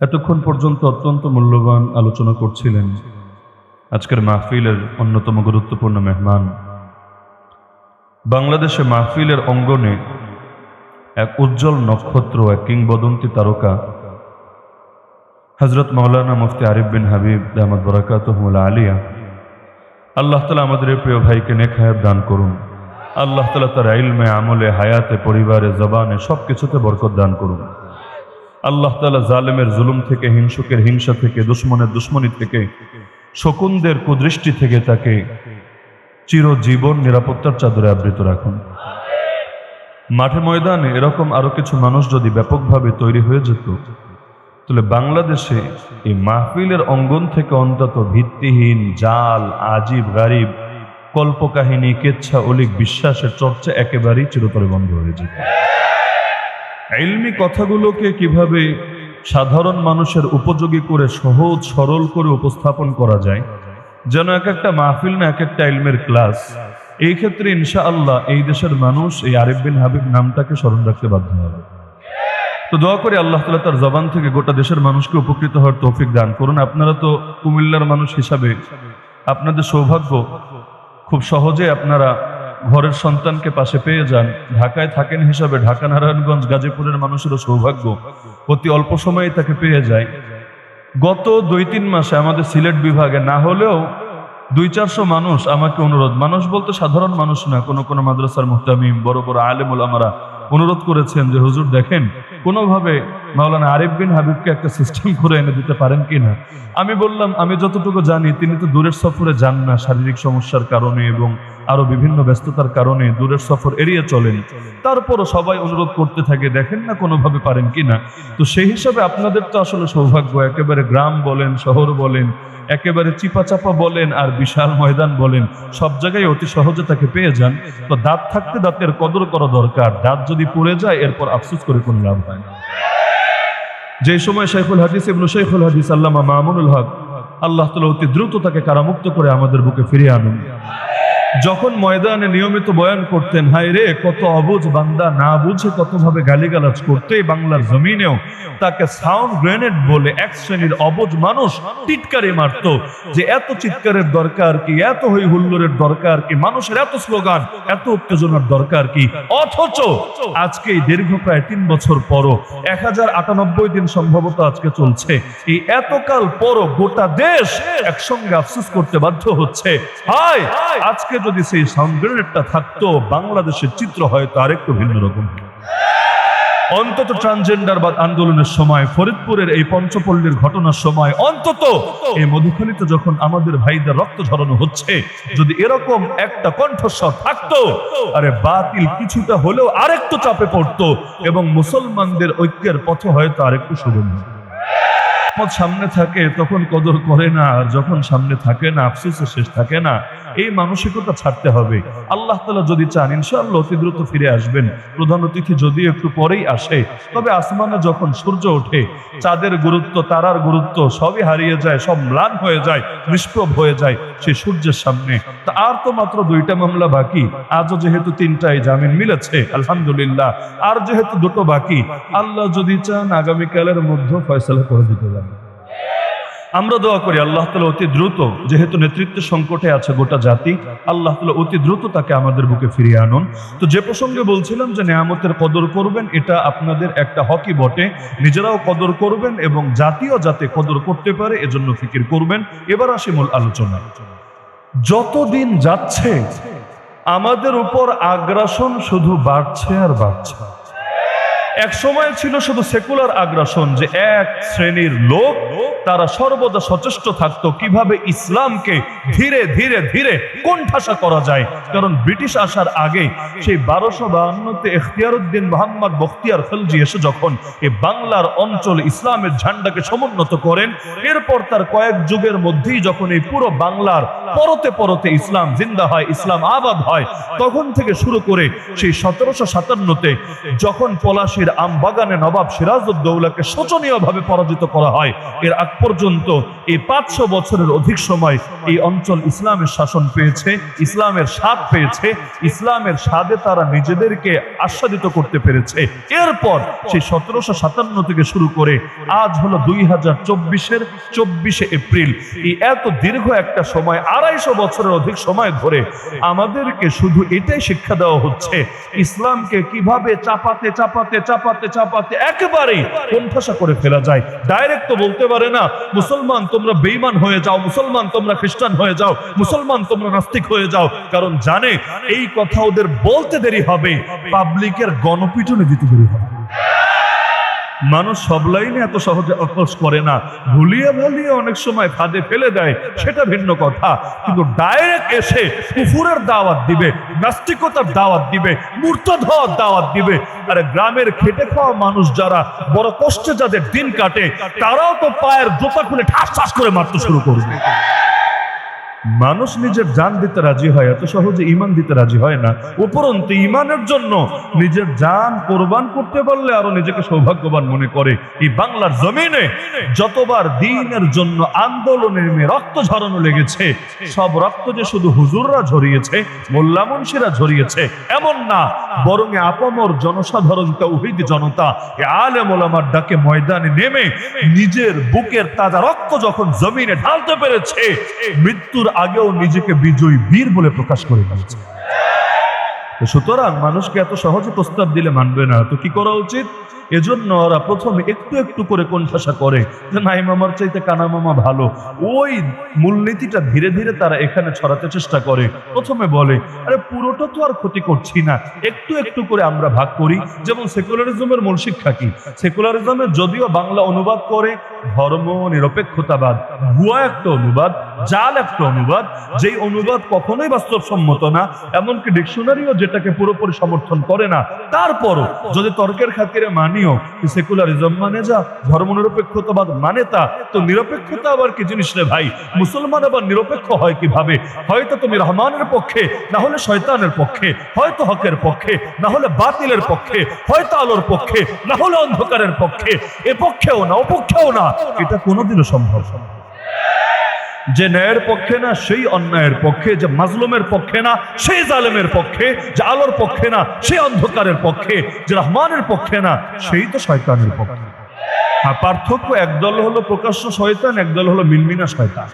এতক্ষণ পর্যন্ত অত্যন্ত মূল্যবান আলোচনা করছিলেন আজকের মাহফিলের অন্যতম গুরুত্বপূর্ণ মেহমান, বাংলাদেশে মাহফিলের অঙ্গনে এক উজ্জ্বল নক্ষত্র, এক কিংবদন্তি তারকা হযরত মাওলানা মুফতি আরিফ বিন হাবিব দামাত বরাকাতুহুল আলিয়া। আল্লাহ তাআলা আমাদের এই প্রিয় ভাইকে নেক হায়াত দান করুন। আল্লাহ তাআলা তার ইলমে, আমলে, হায়াতে, পরিবারে, জবানে সবকিছুতে বরকত দান করুন। আল্লাহ তাআলা জালেমের জুলুম থেকে, হিংসুকের হিংসা থেকে, দুশ্মনের দুশ্মনী থেকে, শকুনদের কুদৃষ্টি থেকে তাকে চিরজীবন নিরাপত্তার চাদরে আবৃত রাখুন। মাঠে ময়দানে এরকম আরো কিছু মানুষ যদি ব্যাপকভাবে তৈরি হয়ে যেত, তাহলে বাংলাদেশে এই মাহফিলের অঙ্গন থেকে অন্তত ভিত্তিহীন, জাল, আজিব, গারিব, কল্পকাহিনী, কেচ্ছা, অলিক বিশ্বাসের চর্চা একেবারেই চিরতরে বন্ধ হয়ে যেত। ইলমি কথাগুলোকে কিভাবে সাধারণ মানুষের উপযোগী করে, সহজ সরল করে উপস্থাপন করা যায়, যেন এক একটা মাহফিল না এক একটা ইলমের ক্লাস। এই ক্ষেত্রে ইনশাআল্লাহ এই দেশের মানুষ এই আরিফ বিন হাবিব নামটাকে স্মরণ রাখতে বাধ্য হবে। তো দোয়া করি আল্লাহ তাআলা তার জবান থেকে গোটা দেশের মানুষকে উপকৃত হওয়ার তৌফিক দান করুন। আপনারা তো কুমিল্লার মানুষ হিসাবে আপনাদের সৌভাগ্য, খুব সহজে আপনারা ঘরের সন্তানকে পাশে পেয়ে যান। ঢাকায় থাকেন হিসাবে ঢাকা, নারায়ণগঞ্জ, গাজীপুরের মানুষেরও সৌভাগ্য অতি অল্প সময়ে তাকে পেয়ে যায়। গত 2-3 মাসে আমাদের সিলেট বিভাগে না হলেও 200-400 মানুষ আমাকে অনুরোধ, মানুষ বলতে সাধারণ মানুষ না, কোন মাদ্রাসার মুহতামিম, বড় বড় আলেম ওলামারা অনুরোধ করেছেন যে হুজুর দেখেন কোনোভাবে মাওলানা আরিফ বিন হাবিবকে একটা সিস্টেম করে এনে দিতে পারেন কিনা। আমি বললাম আমি যতটুকু জানি তিনি তো দূরের সফরে যান না, শারীরিক সমস্যার কারণে এবং আরো বিভিন্ন ব্যস্ততার কারণে দূরের সফর এড়িয়ে চলেন। তারপরও সবাই অনুরোধ করতে থাকে দেখেন না কোনোভাবে পারেন কিনা। তো সেই হিসাবে আপনাদের তো আসলে সৌভাগ্য, একেবারে গ্রাম বলেন, শহর বলেন, একেবারে চিপাচাপা বলেন আর বিশাল ময়দান বলেন, সব জায়গায় অতি সহজে তাকে পেয়ে যান। তো দাঁত থাকতে দাঁতের কদর করা দরকার। দাঁত যদি পড়ে যায় এরপর আফসোস করে কোনো লাভ হয় না। যে সময় শাইখুল হাদিস ইবনে শাইখুল হাদিস আল্লামা মামুনুল হক, আল্লাহ তাআলা অতি দ্রুত তাকে কারামুক্ত করে আমাদের বুকে ফিরিয়ে আনুন। যখন ময়দানে নিয়মিত বয়ান করতেন, হায় রে কত অবুঝ বান্দা না বুঝে কতভাবে গালিগালাজ করতে, বাংলার জমিনেও তাকে সাউন্ড গ্রেনেড বলে এক শ্রেণীর অবুঝ মানুষ টিটকারি মারতো যে এত চিৎকারের দরকার কি, এত হই হুল্লোড়ের দরকার কি, মানুষের এত স্লোগান, এত উত্তেজনার দরকার কি। অথচ আজকে এই দীর্ঘ প্রায় 3 বছর পরও 1098 দিন সম্ভবত আজকে চলছে, এই এতকাল পরও গোটা দেশ একসঙ্গে আফসোস করতে বাধ্য হচ্ছে, হায় আজকে যদি সেই সাউন্ড গ্রেনেডটা থাকতো বাংলাদেশের চিত্র হয়তো আরেকটু ভিন্ন রকম। অন্তত ট্রান্সজেন্ডারবাদ আন্দোলনের সময়, ফরিদপুরের এই পঞ্চপল্লীর ঘটনার সময়, অন্তত এই মধুখালীতে যখন আমাদের ভাইদের রক্ত ঝরানো হচ্ছে, যদি এরকম একটা কণ্ঠস্বর থাকতো, আরে বাতিল কিছুটা হলেও আরেকটু চাপে পড়তো এবং মুসলমানদের ঐক্যের পথে হয়তো আরেকটু সুগন্ধ। সামনে থাকে তখন কদর করে না, আর যখন সামনে থাকে না আফসোসে শেষ থাকে না। এই মানসিকতা ছাড়তে হবে। আল্লাহ তাআলা যদি চান ইনশাআল্লাহ অতি দ্রুত ফিরে আসবেন। প্রধান অতিথি যদিও একটু পরেই আসে, তবে আসমানে যখন সূর্য ওঠে চাঁদের গুরুত্ব, তারার গুরুত্ব সবই হারিয়ে যায়, সব ম্লান হয়ে যায়, নিষ্প্রভ হয়ে যায় সেই সূর্যের সামনে। তা আর তো মাত্র 2টা মামলা বাকি, আজও যেহেতু 3টায় জামিন মিলেছে আলহামদুলিল্লাহ, আর যেহেতু 2টো বাকি, আল্লাহ যদি চান আগামীকালের মধ্যে ফয়সালা করে দিতে পারেন। আমরা দোয়া করি আল্লাহ তাআলা অতি দ্রুত, যেহেতু নেতৃত্বের সংকটে আছে গোটা জাতি, আল্লাহ তাআলা অতি দ্রুত তাকে আমাদের বুকে ফিরিয়ে আনুন। তো যে প্রসঙ্গে বলছিলাম যে নেয়ামতের কদর করবেন, এটা আপনাদের একটা হকই বটে। নিজেরাও কদর করবেন এবং জাতীয় যাতে কদর করতে পারে এজন্য ফিকির করবেন। এবার আসি মূল আলোচনা। যতদিন যাচ্ছে আমাদের উপর আগ্রাসন শুধু বাড়ছে আর বাড়ছে। এক সময় ছিল শুধু সেকুলার আগ্রাসন, যে এক শ্রেণীর লোক তারা সর্বদা সচেষ্ট থাকতো কিভাবে ইসলামকে ধীরে ধীরে ধীরে কোণঠাসা করা যায়। কারণ ব্রিটিশ আসার আগে সেই 1252-তে ইখতিয়ারউদ্দিন মোহাম্মদ বখতিয়ার খলজি এসে যখন এই বাংলার অঞ্চল ইসলামের ঝান্ডাকে সমুন্নত করেন, এরপর তার কয়েক যুগের মধ্যেই যখন এই পুরো বাংলার পরতে পরতে ইসলাম জিন্দা হয়, ইসলাম আবাদ হয়, তখন থেকে শুরু করে সেই 1757-তে যখন পলাশীর আমবাগানে নবাব সিরাজউদ্দৌলাকে শোচনীয়ভাবে পরাজিত করা হয়, এর আগ পর্যন্ত এই 500 বছরের অধিক সময় এই অঞ্চল ইসলামের শাসন পেয়েছে, ইসলামের স্বাদ পেয়েছে, ইসলামের স্বাদে তারা নিজেদেরকে আস্বাদিত করতে পেরেছে। এরপর সেই 1757 থেকে শুরু করে আজ হলো 2024-এর 24শে এপ্রিল, এই এত দীর্ঘ একটা সময় 250 বছরের অধিক সময় ধরে আমাদেরকে শুধু এটাই শিক্ষা দেওয়া হচ্ছে ইসলামকে কিভাবে চাপাতে চাপাতে চাপাতে চাপাতে একেবারেই কোণঠাসা করে ফেলা যায়। ডাইরেক্ট তো বলতে পারে না মুসলমান তোমরা বেঈমান হয়ে যাও, মুসলমান তোমরা খ্রিস্টান হয়ে যাও, মুসলমান তোমরা নাস্তিক হয়ে যাও, কারণ জানে এই কথা ওদের বলতে দেরি হবে, পাবলিকের গণপিটুনি দিতে দেরি হবে। মানুষ সব লাইনে এত সহজে অকস করে না, ভুলিয়ে ভালিয়ে অনেক সময় ফাঁদে ফেলে দেয়, সেটা ভিন্ন কথা, কিন্তু ডাইরেক্ট এসে কুফুরের দাওয়াত দিবে, নাস্তিকতার দাওয়াত দিবে, মুরতাদ হওয়ার দাওয়াত দিবে। আরে গ্রামের খেটে খাওয়া মানুষ যারা বড় কষ্টে যাদের দিন কাটে, তারাও তো পায়ের জোতা খুলে ঠাস ঠাস করে মারতে শুরু করবে। মানুষ নিজের জান দিতে রাজি হয়, এত সহজে ঈমান দিতে রাজি হয় না। উপরন্তু ঈমানের জন্য নিজের জান কোরবান করতে পারলে আরো নিজেকে সৌভাগ্যবান মনে করে। এই বাংলার জমিনে যতবার দ্বীনের জন্য আন্দোলনে নেমে রক্ত ঝরানো লেগেছে, সব রক্ত যে শুধু হুজুররা ঝরিয়েছে, মোল্লা মুন্সিরা ঝরিয়েছে এমন না, বরং আপামর জনসাধারণ তাওহীদি জনতা আলেম ওলামার ডাকে ময়দানে নেমে নিজের বুকের তাজা রক্ত যখন জমিনে ঢালতে পেরেছে, মৃত্যুর আগেও নিজেকে বিজয়ী বীর বলে প্রকাশ করে দিয়েছে। সুতরাং মানুষকে এত সহজে প্রস্তাব দিলে মানবে না, তো কি করা উচিত? এজন্য ওরা প্রথমে একটু একটু করে কোণঠাসা করে যে নাই মামার চাইতে কানা মামা ভালো, ওই মূলনীতিটা ধীরে ধীরে তারা এখানে ছড়াতে চেষ্টা করে। প্রথমে বলে আরে পুরোটা তো আর ক্ষতি করছি না, একটু একটু করে আমরা ভাগ করি। যেমন সেকুলারিজমের মূল শিক্ষা কি? সেকুলারিজমের যদিও বাংলা অনুবাদ করে ধর্ম নিরপেক্ষতাবাদ, ভুয়া একটা অনুবাদ, জাল একটা অনুবাদ, যেই অনুবাদ কখনোই বাস্তবসম্মত না, এমনকি ডিকশনারিও যেটাকে পুরোপুরি সমর্থন করে না। তারপরও যদি তর্কের খাতিরে মানিও সেকুলারিজম মানে যা, ধর্ম নিরপেক্ষতাবাদ মানে তা, তো নিরপেক্ষতা আবার কি জিনিস রে ভাই? মুসলমান আবার নিরপেক্ষ হয় কিভাবে? হয়তো তুমি রহমানের পক্ষে, না হলে শয়তানের পক্ষে, হয়তো হকের পক্ষে, না হলে বাতিলের পক্ষে, হয়তো আলোর পক্ষে, না হলে অন্ধকারের পক্ষে, এ পক্ষেও না ও পক্ষেও না, এটা কোনোদিনও সম্ভব না। যে ন্যায়ের পক্ষে না সেই অন্যায়ের পক্ষে, যে মাজলুমের পক্ষে না সেই জালেমের পক্ষে, যে আলোর পক্ষে না সেই অন্ধকারের পক্ষে, যে রহমানের পক্ষে না সেই তো শয়তানের পক্ষে। আর পার্থক্য, একদল হলো প্রকাশ্য শয়তান, একদল হলো মিনমিনা শয়তান।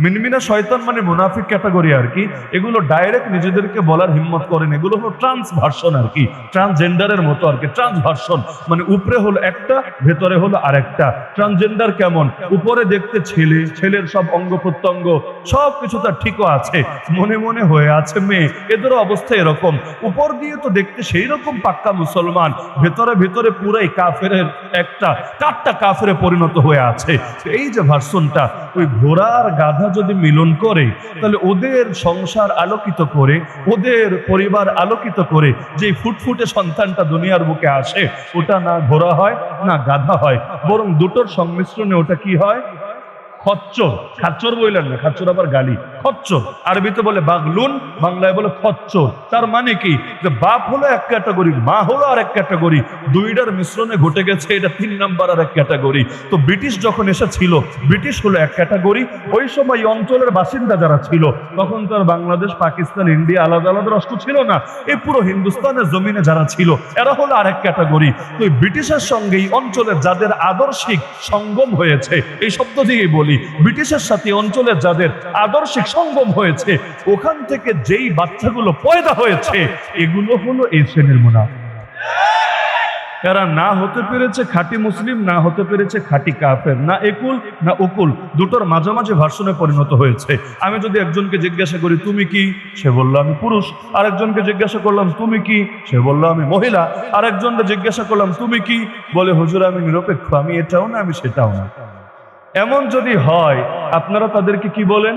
মিনমিনা শয়তান মানে মুনাফিক ক্যাটাগরি আর কি, এগুলো ডাইরেক্ট নিজেদেরকে বলার হিম্মত করেন, এগুলো হলো ট্রান্সভার্সন আর কি, ট্রান্সজেন্ডারের মতো আর কি। ট্রান্সভার্সন মানে উপরে হলো একটা, ভেতরে হলো আরেকটা। ট্রান্সজেন্ডার কেমন? উপরে দেখতে ছেলে, ছেলের সব অঙ্গ প্রত্যঙ্গ সব কিছু তার ঠিকও আছে, মনে মনে হয়ে আছে মেয়ে, এদেরও অবস্থা এরকম। উপর দিয়ে তো দেখতে সেই রকম পাক্কা মুসলমান, ভেতরে ভেতরে পুরাই কাফেরের একটা কাটটা কাফেরে পরিণত হয়ে আছে। এই যে ভার্সনটা, ওই ঘোড়ার গাধা যদি মিলন করে, তাহলে ওদের সংসার আলোকিত করে, ওদের পরিবার আলোকিত করে যে ফুটফুটে সন্তানটা দুনিয়ার বুকে আসে, ওটা না ঘোড়া হয় না গাধা হয়, বরং দুটোর সংমিশ্রণে ওটা কি হয়? খচ্চর। খাচ্চর বললেন না, খাচ্চর আবার গালি। খচ্চর আরবিতে বলে বাগলুন, বাংলায় বলে খচ্চর। তার মানে কি? যে বাপ হলো এক ক্যাটাগরি, মা হলো আর এক ক্যাটাগরি, দুইটার মিশ্রণে ঘটে গেছে এটা 3 নাম্বার আর এক ক্যাটাগরি। তো ব্রিটিশ যখন এসেছিল, ব্রিটিশ হলো এক ক্যাটাগরি, ওই সময় অঞ্চলের বাসিন্দা যারা ছিল, তখন তো আর বাংলাদেশ, পাকিস্তান, ইন্ডিয়া আলাদা আলাদা রাষ্ট্র ছিল না, এই পুরো হিন্দুস্তানের জমিনে যারা ছিল এরা হলো আর এক ক্যাটাগরি। তো এই ব্রিটিশের সঙ্গে এই অঞ্চলের যাদের আদর্শিক সঙ্গম হয়েছে, এই শব্দ দিয়েই বলি, ব্রিটিশের সাথে অঞ্চলের যাদের আদর্শিক সঙ্গম হয়েছে, ওখান থেকে যেই বাচ্চাগুলো পয়দা হয়েছে, এগুলো হলো এই শ্রেণীর মুনাফিক। এরা না হতে পেরেছে খাঁটি মুসলিম, না হতে পেরেছে খাঁটি কাফের, না একুল না উকুল, দুটোর মাঝামাঝি ভার্সনে পরিণত হয়েছে। আমি যদি একজনকে জিজ্ঞাসা করি তুমি কি, সে বললো আমি পুরুষ। আরেকজনকে জিজ্ঞাসা করলাম তুমি কি, সে বললো আমি মহিলা। আরেকজনকে জিজ্ঞাসা করলাম তুমি কি, বলে হুজুর আমি নিরপেক্ষ, আমি এটাও না আমি সেটাও না। এমন যদি হয়, আপনারা তাদেরকে কি বলেন?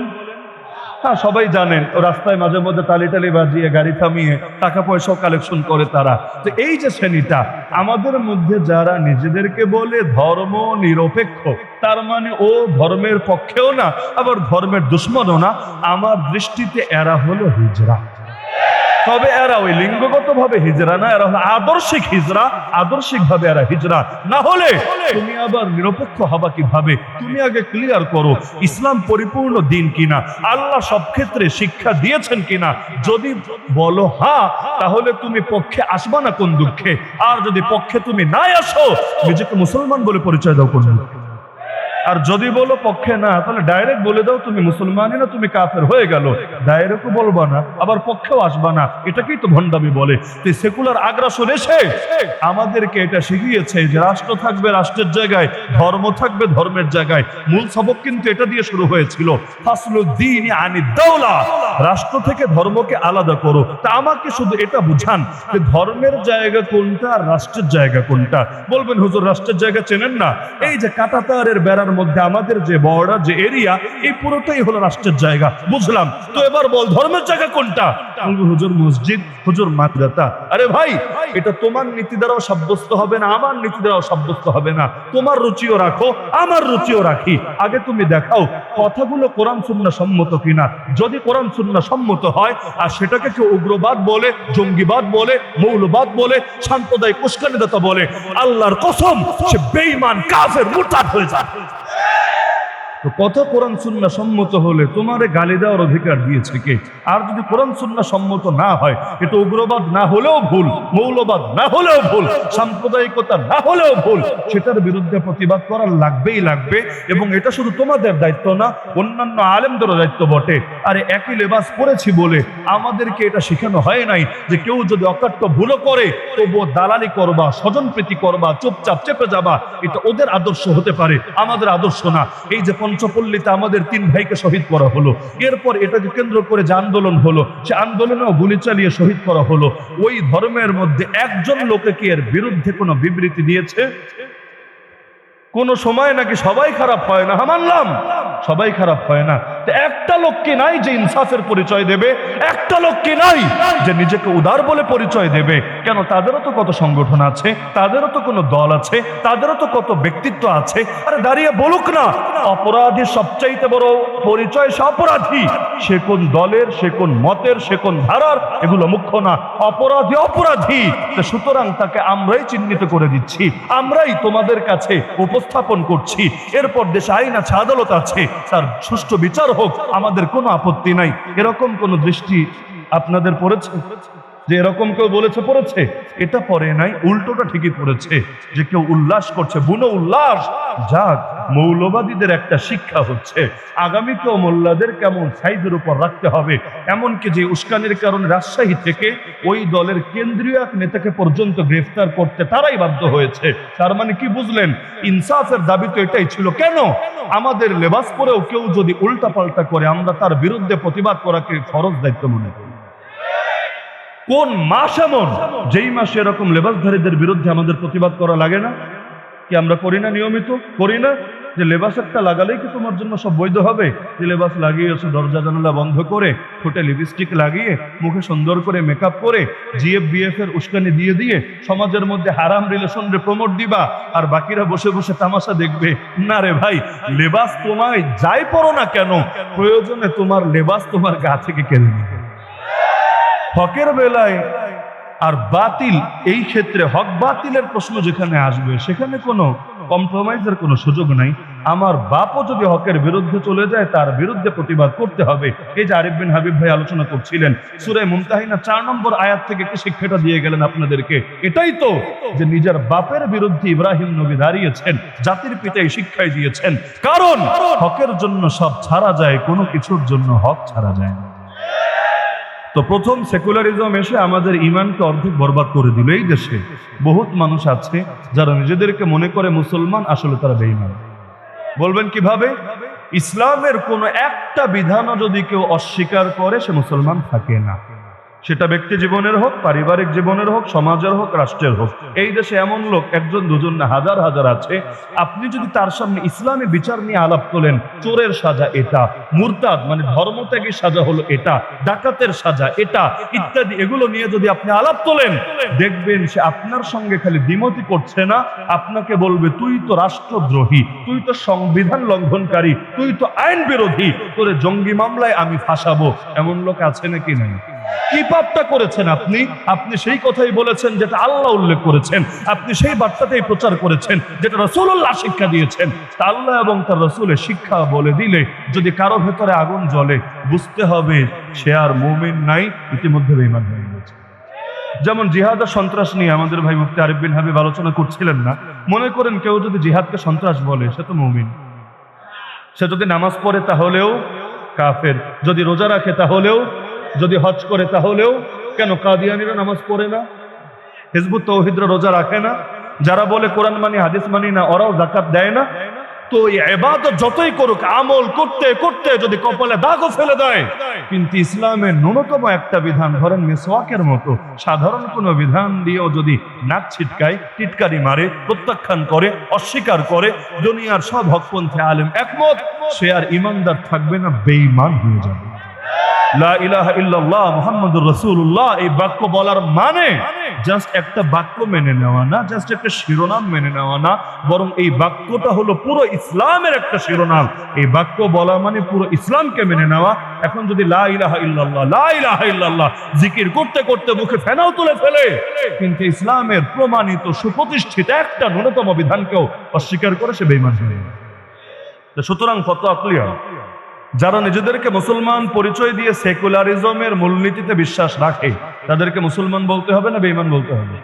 হ্যাঁ, সবাই জানেন, রাস্তায় মাঝে মধ্যে তালি টালি বাজিয়ে গাড়ি থামিয়ে টাকা পয়সাও কালেকশন করে তারা। তো এই যে শ্রেণীটা আমাদের মধ্যে যারা নিজেদেরকে বলে ধর্ম নিরপেক্ষ, তার মানে ও ধর্মের পক্ষেও না আবার ধর্মের দুশ্মনও না, আমার দৃষ্টিতে এরা হলো হিজড়া। তবে এরা ওই লিঙ্গগত ভাবে হিজরা না, এরা হলো আদর্শিক হিজরা, আদর্শিক ভাবে এরা হিজরা। না হলে তুমি আবার নিরপেক্ষ হবা কিভাবে? তুমি আগে ক্লিয়ার করো ইসলাম পরিপূর্ণ দিন কিনা, আল্লাহ সব ক্ষেত্রে শিক্ষা দিয়েছেন কিনা। যদি বলো হ্যাঁ, তাহলে তুমি পক্ষে আসবা না কোন দুঃখে? আর যদি পক্ষে তুমি নাই আসো, নিজেকে মুসলমান বলে পরিচয় দাও কোন দুঃখে? আর যদি বলো পক্ষে না, তাহলে ডাইরেক্ট বলে দাও তুমি মুসলমানই না, তুমি কাফের হয়ে গেল। ডাইরেক্টও বলবা না, আবার পক্ষেও আসবা না, এটাকেই তো ভণ্ডামি বলে। সেকুলার আগ্রাসন এসে আমাদেরকে এটা শিখিয়েছে যে রাষ্ট্র থাকবে রাষ্ট্রের জায়গায়, ধর্ম থাকবে ধর্মের জায়গায়। মূল সবক কিন্তু এটা দিয়ে শুরু হয়েছিল, ফাসলুদ্দীন আনি দাওলা, রাষ্ট্র থেকে ধর্মকে আলাদা করো। তা আমাকে শুধু এটা বুঝান যে ধর্মের জায়গা কোনটা আর রাষ্ট্রের জায়গা কোনটা। বলবেন হুজুর রাষ্ট্রের জায়গা চেনেন না? এই যে কাঁটাতারের বেড়ার মধ্যে আমাদের যে বর্ডার, যে এরিয়া, এই পুরোটাই হলো রাষ্ট্রের জায়গা। বুঝলাম, তো এবার বল ধর্মের জায়গা কোনটা? হুজুর মসজিদ, হুজুর মাদ্রাসা। আরে ভাই, এটা তোমার নীতি দ্বারাও সাব্যস্ত হবে না, আমার নীতি দ্বারাও সাব্যস্ত হবে না। তোমার রুচিও রাখো, আমার রুচিও রাখি। আগে তুমি দেখাও কথাগুলো কোরআন সুন্নাহ সম্মত কিনা। যদি কোরআন সুন্নাহ সম্মত হয় আর সেটাকে কেউ উগ্রবাদ বলে, জঙ্গিবাদ বলে, মৌলবাদ বলে, সাম্প্রদায়িক উস্কানিদাতা বলে, আল্লাহর কসম সে বেঈমান, কাফের, মুরতাদ হয়ে যায়। তো কথা কোরআন সুন্নাহ সম্মত হলে তোমারে গালি দেওয়ার অধিকার দিয়েছে কে? আর যদি কোরআন সুন্নাহ সম্মত না হয়, এটা উগ্রবাদ না হলেও ভুল, মৌলবাদ না হলেও ভুল, সাম্প্রদায়িকতা না হলেও ভুল, সেটার বিরুদ্ধে প্রতিবাদ করা লাগবেই লাগবে। এবং এটা শুধু তোমাদের দায়িত্ব না, অন্যান্য আলেমদেরও দায়িত্ব বটে। আরে একই লেবাস পরেছি বলে আমাদেরকে এটা শেখানো হয় নাই যে কেউ যদি অকাট্য ভুলও করে তবুও দালালি করবা, স্বজনপ্রীতি করবা, চুপচাপ চেপে যাবা, এটা ওদের আদর্শ হতে পারে, আমাদের আদর্শ না। এই যে পঞ্চপল্লীতে আমাদের 3 ভাইকে শহীদ করা হলো, এরপর এটাকে কেন্দ্র করে যে আন্দোলন হলো, সে আন্দোলনেও গুলি চালিয়ে শহীদ করা হলো। ওই ধর্মের মধ্যে একজন লোকে কি এর বিরুদ্ধে কোনো বিবৃতি দিয়েছে? কোন সময় নাকি সবাই খারাপ হয় না? মানলাম সবাই খারাপ হয় না। একটা লোক কি নাই যে ইনসাফের পরিচয় দেবে? একটা লোক কি নাই যে নিজেকে উদার বলে পরিচয় দেবে? কেন, তাদেরও তো কত সংগঠন আছে, তাদেরও তো কোনো দল আছে, তাদেরও তো কত ব্যক্তিত্ব আছে। আরে দাঁড়িয়ে বলুক না, অপরাধী সবচাইতে বড় পরিচয় সে অপরাধী। সে কোন দলের, সে কোন মতের, সে কোন ধারার, এগুলো মুখ্য না। অপরাধী অপরাধী। সুতরাং তাকে আমরাই চিহ্নিত করে দিচ্ছি, আমরাই তোমাদের কাছে উপস্থাপন করছি। এরপর দেশে আইন আছে, আদালত আছে, তার সুষ্ঠু বিচার হোক, আমাদের কোনো আপত্তি নাই। এরকম কোন দৃষ্টি আপনাদের পড়েছে যে এরকম কেউ বলেছে পড়েছে? এটা পড়ে নাই, উল্টোটা ঠিকই পড়েছে যে কেউ উল্লাস করছে, বুনো উল্লাস। যাক, মৌলবাদীদের একটা শিক্ষা হচ্ছে আগামীতেও মোল্লাদের কেমন সাইজের উপর রাখতে হবে। এমনকি যে উস্কানির কারণে রাজশাহী থেকে ওই দলের কেন্দ্রীয় এক নেতাকে পর্যন্ত গ্রেফতার করতে তারাই বাধ্য হয়েছে। তার মানে কি বুঝলেন? ইনসাফের দাবি তো এটাই ছিল। কেন আমাদের লেবাস পরেও কেউ যদি উল্টা পাল্টা করে, আমরা তার বিরুদ্ধে প্রতিবাদ করাকে ফরজ দায়িত্ব মনে করি? কোন মাস এমন যেই মাসে এরকম লেবাসধারীদের বিরুদ্ধে আমাদের প্রতিবাদ করা লাগে না? কি আমরা করি না? নিয়মিত করি না? যে লেবাস একটা লাগালেই কি তোমার জন্য সব বৈধ হবে? যে লেবাস লাগিয়েছো দরজা জানালা বন্ধ করে, ঠোঁটে লিপস্টিক লাগিয়ে, মুখে সুন্দর করে মেকআপ করে, জিএফ বিএফ এর উস্কানি দিয়ে দিয়ে সমাজের মধ্যে হারাম রিলেশন রে প্রমোট দিবা, আর বাকিরা বসে বসে তামাশা দেখবে? না রে ভাই, লেবাস তোমায় যাই পরো না কেন, প্রয়োজনে তোমার লেবাস তোমার গা থেকে কেড়ে নিবে। হকের বেলায় আর বাতিল, এই ক্ষেত্রে হক বাতিলের প্রশ্ন যেখানে আসবে সেখানে কোনো কম্প্রোমাইজের কোনো সুযোগ নাই। আমার বাপও যদি হকের বিরুদ্ধে চলে যায়, তার বিরুদ্ধে প্রতিবাদ করতে হবে। এই যে আরিফ বিন হাবিব ভাই আলোচনা করছিলেন, সূরা মুমতাহিনা 4 নম্বর আয়াত থেকে কি শিক্ষাটা দিয়ে গেলেন আপনাদেরকে? এটাই তো যে নিজের বাপের বিরুদ্ধে ইব্রাহিম নবী দাঁড়িয়েছেন, জাতির পিতা এই শিক্ষাই দিয়েছেন। কারণ হকের জন্য সব ছাড়া যায়, কোনো কিছুর জন্য হক ছাড়া যায় না। তো প্রথম সেকুলারিজম এসে আমাদের ইমানকে অর্ধেক বরবাদ করে দিল। এই দেশে বহুত মানুষ আছে যারা নিজেদেরকে মনে করে মুসলমান, আসলে তারা বেঈমান। বলবেন কিভাবে? ইসলামের কোন একটা বিধানও যদি কেউ অস্বীকার করে, সে মুসলমান থাকে না। সেটা ব্যক্তি জীবনের হোক, পারিবারিক জীবনের হোক, সমাজের হোক, রাষ্ট্রের হোক। এই দেশে এমন লোক একজন দুজন না, হাজার হাজার আছে। আপনি যদি তার সামনে ইসলামী বিচার নিয়ে আলাপ তোলেন, চোরের সাজা এটা, মুরতাদ মানে ধর্মত্যাগী সাজা হলো এটা, ডাকাতের সাজা এটা, ইত্যাদি, এগুলো নিয়ে যদি আপনি আলাপ তোলেন, দেখবেন সে আপনার সঙ্গে খালি দ্বিমতি করছে না, আপনাকে বলবে তুই তো রাষ্ট্রদ্রোহী, তুই তো সংবিধান লঙ্ঘনকারী, তুই তো আইন বিরোধী, তোরে জঙ্গি মামলায় আমি ফাঁসাবো। এমন লোক আছে নাকি নাই? কি পাপটা করেছেন আপনি? আপনি সেই কথাই বলেছেন যেটা আল্লাহ উল্লেখ করেছেন, আপনি সেই বার্তাতেই প্রচার করেছেন যেটা রাসূলুল্লাহ শিক্ষা দিয়েছেন। তা আল্লাহ এবং তার রাসূলের শিক্ষা বলে দিলে যদি কারো ভেতরে আগুন জ্বলে, বুঝতে হবে সে আর মুমিন নাই, ইতিমধ্যে বেঈমান হয়ে গেছে। যেমন জিহাদ আর সন্ত্রাস নিয়ে আমাদের ভাই মুফতি আরিফ বিন হাবিব আলোচনা করছিলেন না? মনে করেন কেউ যদি জিহাদকে সন্ত্রাস বলে, সে তো মুমিন। সে যদি নামাজ পড়ে তাহলেও কাফের, যদি রোজা রাখে তাহলেও, যদি হজ করে তাহলেও। কেন কাদিয়ানীরা নামাজ পড়ে না? হিজবুত তাওহীদরা রোজা রাখে না? যারা বলে কোরআন মানি হাদিস মানি না, ওরাও যাকাত দেয় না? তো এই ইবাদত যতই করুক, আমল করতে করতে যদি কপালে দাগও ফেলে দেয়, কিন্তু ইসলামের ন্যূনতম একটা বিধান, ধরেন মিসওয়াকের মতো সাধারণ কোনো বিধান দিয়েও যদি নাক ছিটকায়, টিটকারি মারে, প্রত্যাখ্যান করে, অস্বীকার করে, দুনিয়ার সব হকপন্থী আলেম একমত, সে আর ইমানদার থাকবে না, বেঈমান হয়ে যাবে। লা ইলাহা ইল্লাল্লাহ মুহাম্মাদুর রাসূলুল্লাহ, এই বাক্য বলার মানে জাস্ট একটা বাক্য মেনে নেওয়া না, জাস্ট একটা শিরোনাম মেনে নেওয়া না, বরং এই বাক্যটা হলো পুরো ইসলামের একটা শিরোনাম। এই বাক্য বলা মানে পুরো ইসলামকে মেনে নেওয়া। এখন যদি লা ইলাহা ইল্লাল্লাহ, লা ইলাহা ইল্লাল্লাহ জিকির করতে করতে মুখে ফেনাও তুলে ফেলে, কিন্তু ইসলামের প্রমাণিত সুপ্রতিষ্ঠিত একটা ন্যূনতম বিধানকেও অস্বীকার করে, সে বেঈমান হয়ে যায়। সুতরাং ফতোয়া ক্লিয়ার। যারা নিজেদেরকে মুসলমান পরিচয় দিয়ে সেকুলারিজমের মূলনীতিতে বিশ্বাস রাখে, তাদেরকে মুসলমান বলতে হবে না বেঈমান বলতে হবে?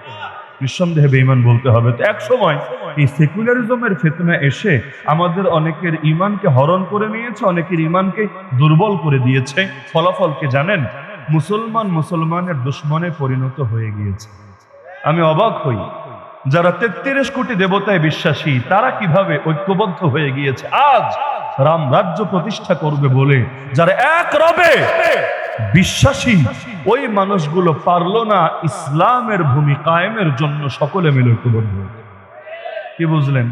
নিঃসন্দেহে বেঈমান বলতে হবে। তো এক সময় এই সেকুলারিজমের ফিতনা এসে আমাদের অনেকের ঈমানকে হরণ করে নিয়েছে, অনেকের ঈমানকে দুর্বল করে দিয়েছে। ফলাফল কি জানেন? মুসলমান মুসলমানের দুশমনে পরিণত হয়ে গিয়েছে। আমি অবাক হই, যারা 33 কোটি দেবতায় বিশ্বাসী, তারা কিভাবে ঐক্যবদ্ধ হয়ে গিয়েছে। আজ রাম রাজ্য প্রতিষ্ঠা করবে বলে যারা এক রবে বিশ্বাসী, ওই মানুষগুলো পারল না ইসলামের ভূমি কায়েমের জন্য সকলে মিলে ঐক্যবদ্ধ হতে। কি বুঝলেন?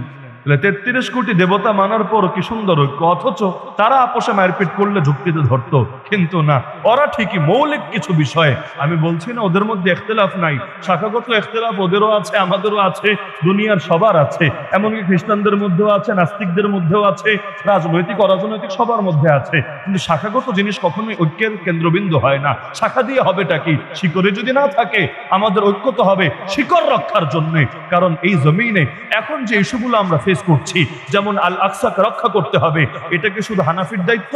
33 কোটি দেবতা মানার পর কি সুন্দর ঐক্য, অথচ তারা আপোষে মারপিট করলে যুক্তিতে ধরতো, কিন্তু না, ওরা ঠিকই মৌলিক কিছু বিষয়ে, আমি বলছি না ওদের মধ্যে ইখতিলাফ নাই, শাখাগত ইখতিলাফ ওদেরও আছে, আমাদেরও আছে, দুনিয়ার সবার আছে, এমনকি খ্রিস্টানদের মধ্যেও আছে, নাস্তিকদের মধ্যেও আছে, রাজনৈতিক অরাজনৈতিক সবার মধ্যে আছে। কিন্তু শাখাগত জিনিস কখনোই ঐক্যের কেন্দ্রবিন্দু হয় না। শাখা দিয়ে হবেটা কি? শিকড়ে যদি না থাকে, আমাদের ঐক্য তো হবে শিকড় রক্ষার জন্য। কারণ এই জমিনে এখন যে ইস্যুগুলো আমরা ফেস করছি, যেমন আল আকসাকে রক্ষা করতে হবে, এটা কি শুধু হানাফির দায়িত্ব,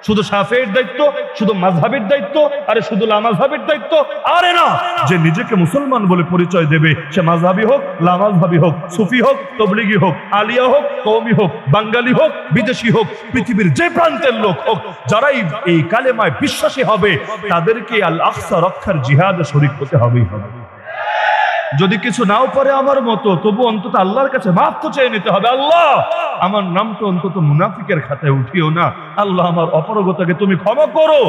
শুধু শাফিঈর দায়িত্ব, শুধু মাযহাবের দায়িত্ব, আরে শুধু লামাযহাবের দায়িত্ব? আরে না, যে নিজেকে মুসলমান বলে পরিচয় দেবে, সে মাযহাবী হোক, লামাযহাবী হোক, সুফি হোক, তবলিগী হোক, আলিয়া হোক, কওমি হোক, বাঙালি হোক, বিদেশি হোক, পৃথিবীর যে প্রান্তের লোক হোক, যারাই এই কালেমায় বিশ্বাসী হবে, তাদেরকে আল আকসা রক্ষার জিহাদে শরীক হতে হবেই হবে। যদি কিছু নাও পারে আমার মতো, তবু অন্তত আল্লাহর কাছে মাফ তো চেয়ে নিতে হবে। আল্লাহ, আমার নামটা অন্তত মুনাফিকের খাতায় উঠিও না। আল্লাহ, আমার অপারগতাকে তুমি ক্ষমা করো।